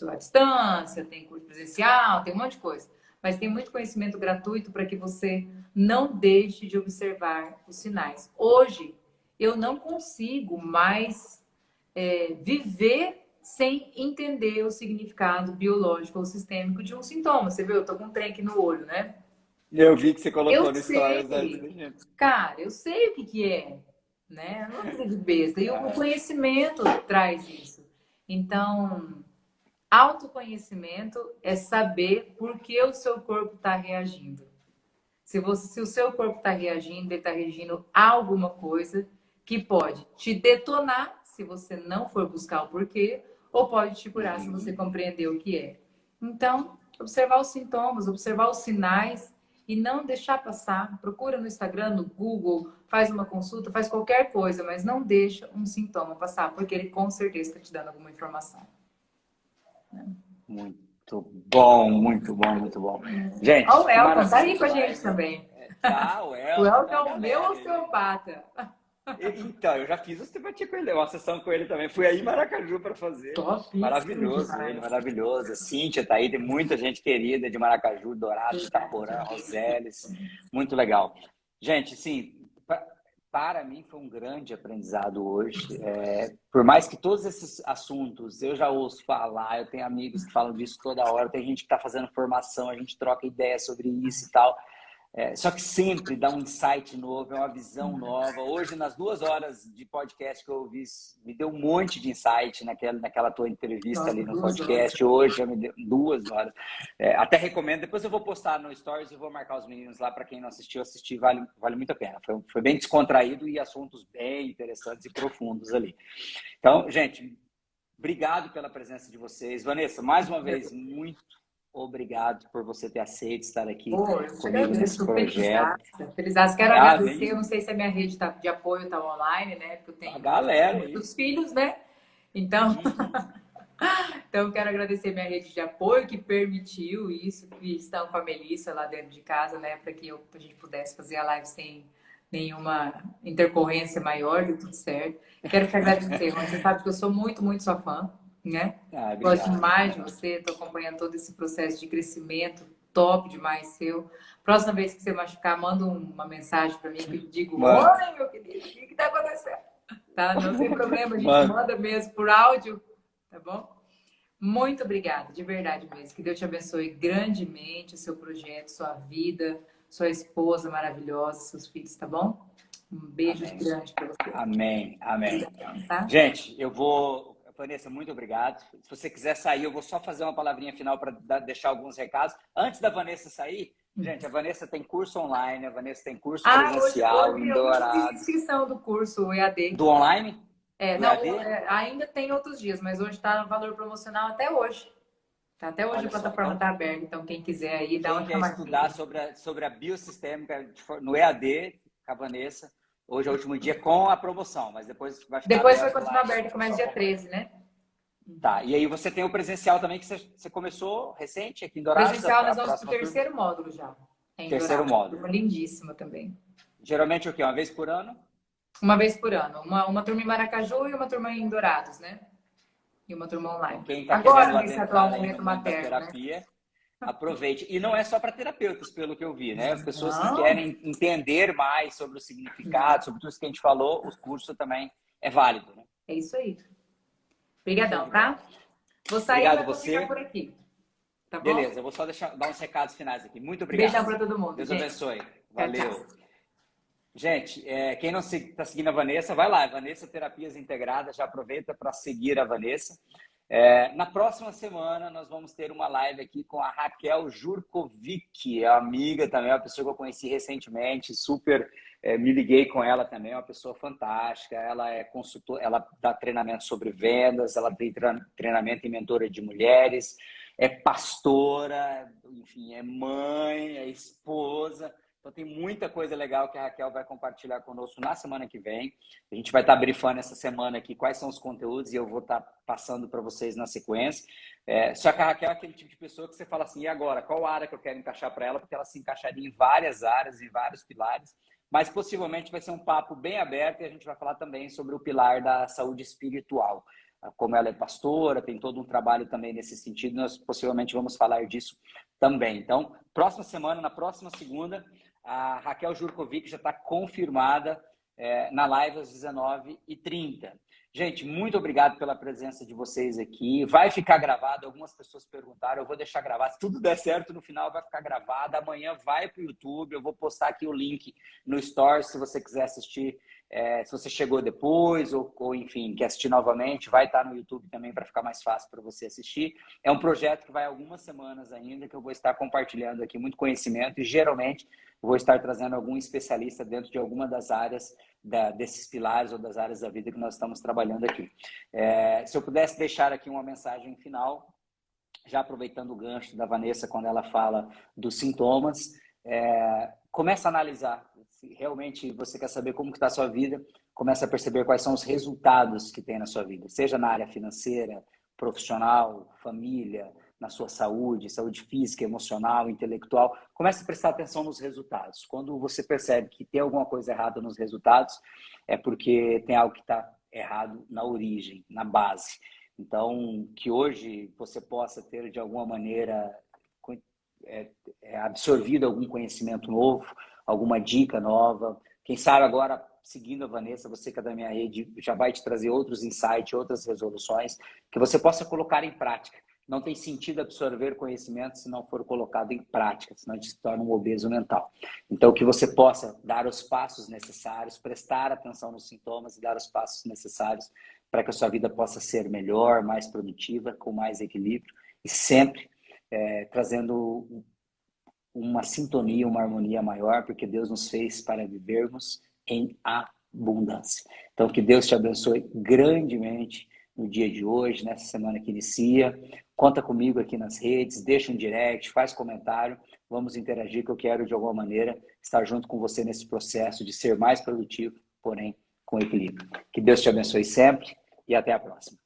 Speaker 3: à distância, tem curso presencial, tem um monte de coisa. Mas tem muito conhecimento gratuito para que você não deixe de observar os sinais. Hoje, eu não consigo mais viver sem entender o significado biológico ou sistêmico de um sintoma. Você viu? Eu tô com um trem aqui no olho, né?
Speaker 2: Eu vi que você colocou no stories.
Speaker 3: Cara, eu sei o que é, né? Não é coisa de besta. E o conhecimento traz isso. Então, autoconhecimento é saber por que o seu corpo está reagindo. Se o seu corpo está reagindo, ele está reagindo a alguma coisa que pode te detonar se você não for buscar o porquê, ou pode te curar se você compreender o que é. Então, observar os sintomas, observar os sinais e não deixar passar. Procura no Instagram, no Google, faz uma consulta, faz qualquer coisa, mas não deixa um sintoma passar, porque ele com certeza está te dando alguma informação.
Speaker 2: Muito bom, muito bom, muito bom. Gente,
Speaker 3: o Elton tá aí com a gente também.
Speaker 2: Tá, o Elton.
Speaker 3: O Elton é o meu osteopata.
Speaker 2: Então, eu já fiz osteopatia com ele, uma sessão com ele também. Fui aí em Maracaju para fazer.
Speaker 3: Top,
Speaker 2: maravilhoso ele, maravilhoso. A Cíntia tá aí, tem muita gente querida de Maracaju, Dourados, Itaporã, Roseles. Muito legal. Gente, sim, para mim foi um grande aprendizado hoje. Por mais que todos esses assuntos eu já ouço falar, eu tenho amigos que falam disso toda hora, tem gente que está fazendo formação, a gente troca ideias sobre isso e tal. Só que sempre dá um insight novo, é uma visão nova. Hoje, nas 2 horas de podcast que eu ouvi, me deu um monte de insight naquela tua entrevista ali no podcast. Hoje já me deu 2 horas. Até recomendo. Depois eu vou postar no Stories e vou marcar os meninos lá para quem não assistiu. Assistir vale muito a pena. Foi bem descontraído e assuntos bem interessantes e profundos ali. Então, gente, obrigado pela presença de vocês. Vanessa, mais uma vez, muito obrigado por você ter aceito estar aqui comigo nesse projeto.
Speaker 3: Felizaça. Quero agradecer. Eu não sei se a minha rede de apoio está online, né? Porque eu tenho
Speaker 2: a galera
Speaker 3: muitos filhos, né? Então, então quero agradecer minha rede de apoio que permitiu isso, que estão com a Melissa lá dentro de casa, né? Para que a gente pudesse fazer a live sem nenhuma intercorrência maior, deu tudo certo. Quero te agradecer, Rony. Você sabe que eu sou muito, muito sua fã. Né? Gosto demais de você, estou acompanhando todo esse processo de crescimento, top demais seu. Próxima vez que você machucar, manda uma mensagem para mim que eu digo, oi, meu querido, o que está acontecendo? Tá? Não tem problema, a gente manda mesmo por áudio, tá bom? Muito obrigada, de verdade mesmo. Que Deus te abençoe grandemente o seu projeto, sua vida, sua esposa maravilhosa, seus filhos, tá bom? Um beijo grande para você.
Speaker 2: Amém, amém.
Speaker 3: Obrigada, tá?
Speaker 2: Gente, eu vou... Vanessa, muito obrigado. Se você quiser sair, eu vou só fazer uma palavrinha final para deixar alguns recados. Antes da Vanessa sair, gente, a Vanessa tem curso online, a Vanessa tem curso presencial em Dourados.
Speaker 3: Eu fiz inscrição do curso EAD.
Speaker 2: Do online?
Speaker 3: Ainda tem outros dias, mas hoje está no valor promocional até hoje. Tá, até hoje a plataforma está aberta, então quem quiser aí, dá uma
Speaker 2: chamadinha. Quem quer estudar sobre a biosistêmica no EAD, com a Vanessa, hoje é o último dia com a promoção, mas depois vai ficar
Speaker 3: Depois vai continuar aberto, começa dia 13, né?
Speaker 2: Tá, e aí você tem o presencial também, que você começou recente aqui em Dourados?
Speaker 3: Presencial, nós vamos para o terceiro módulo já.
Speaker 2: Terceiro módulo.
Speaker 3: Uma lindíssima também.
Speaker 2: Geralmente o quê? Uma vez por ano?
Speaker 3: Uma vez por ano. Uma turma em Maracaju e uma turma em Dourados, né? E uma turma online.
Speaker 2: Quem tá
Speaker 3: agora, nesse atual momento materno,
Speaker 2: terapia, né? Aproveite. E não é só para terapeutas, pelo que eu vi, né? Pessoas que querem entender mais sobre o significado, sobre tudo isso que a gente falou, o curso também é válido, né?
Speaker 3: É isso aí. Obrigadão, tá? Vou sair para você por aqui. Tá bom?
Speaker 2: Beleza, eu vou só dar uns recados finais aqui. Muito obrigado.
Speaker 3: Beijão para todo mundo.
Speaker 2: Deus abençoe. Valeu. Tchau. Gente, quem não está seguindo a Vanessa, vai lá. Vanessa Terapias Integradas, já aproveita para seguir a Vanessa. Na próxima semana, nós vamos ter uma live aqui com a Raquel Jurkovic, amiga também, uma pessoa que eu conheci recentemente, super me liguei com ela também, é uma pessoa fantástica. Ela é consultora, ela dá treinamento sobre vendas, ela tem treinamento em mentora de mulheres, é pastora, enfim, é mãe, é esposa. Então tem muita coisa legal que a Raquel vai compartilhar conosco na semana que vem. A gente vai estar brifando essa semana aqui quais são os conteúdos e eu vou estar passando para vocês na sequência. Só que a Raquel é aquele tipo de pessoa que você fala assim, e agora? Qual área que eu quero encaixar para ela? Porque ela se encaixaria em várias áreas, em vários pilares. Mas possivelmente vai ser um papo bem aberto e a gente vai falar também sobre o pilar da saúde espiritual. Como ela é pastora, tem todo um trabalho também nesse sentido, nós possivelmente vamos falar disso também. Então, próxima semana, na próxima segunda, a Raquel Jurkovic já está confirmada na live às 19h30. Gente, muito obrigado pela presença de vocês aqui. Vai ficar gravado, algumas pessoas perguntaram, eu vou deixar gravado. Se tudo der certo, no final vai ficar gravado. Amanhã vai para o YouTube, eu vou postar aqui o link no Stories, se você quiser assistir Se você chegou depois ou, enfim, quer assistir novamente, vai estar no YouTube também para ficar mais fácil para você assistir. É um projeto que vai algumas semanas ainda, que eu vou estar compartilhando aqui muito conhecimento e geralmente vou estar trazendo algum especialista dentro de alguma das áreas desses pilares ou das áreas da vida que nós estamos trabalhando aqui. Se eu pudesse deixar aqui uma mensagem final, já aproveitando o gancho da Vanessa quando ela fala dos sintomas, começa a analisar. Se realmente você quer saber como está a sua vida, começa a perceber quais são os resultados que tem na sua vida, seja na área financeira, profissional, família, na sua saúde, saúde física, emocional, intelectual. Comece a prestar atenção nos resultados. Quando você percebe que tem alguma coisa errada nos resultados, é porque tem algo que está errado na origem, na base. Então, que hoje você possa ter, de alguma maneira, absorvido algum conhecimento novo, alguma dica nova. Quem sabe agora, seguindo a Vanessa, você que é da minha rede, já vai te trazer outros insights, outras resoluções, que você possa colocar em prática. Não tem sentido absorver conhecimento se não for colocado em prática, senão a gente se torna um obeso mental. Então, que você possa dar os passos necessários, prestar atenção nos sintomas e dar os passos necessários para que a sua vida possa ser melhor, mais produtiva, com mais equilíbrio e sempre trazendo uma sintonia, uma harmonia maior, porque Deus nos fez para vivermos em abundância. Então, que Deus te abençoe grandemente no dia de hoje, nessa semana que inicia. Conta comigo aqui nas redes, deixa um direct, faz comentário, vamos interagir, que eu quero, de alguma maneira, estar junto com você nesse processo de ser mais produtivo, porém com equilíbrio. Que Deus te abençoe sempre e até a próxima.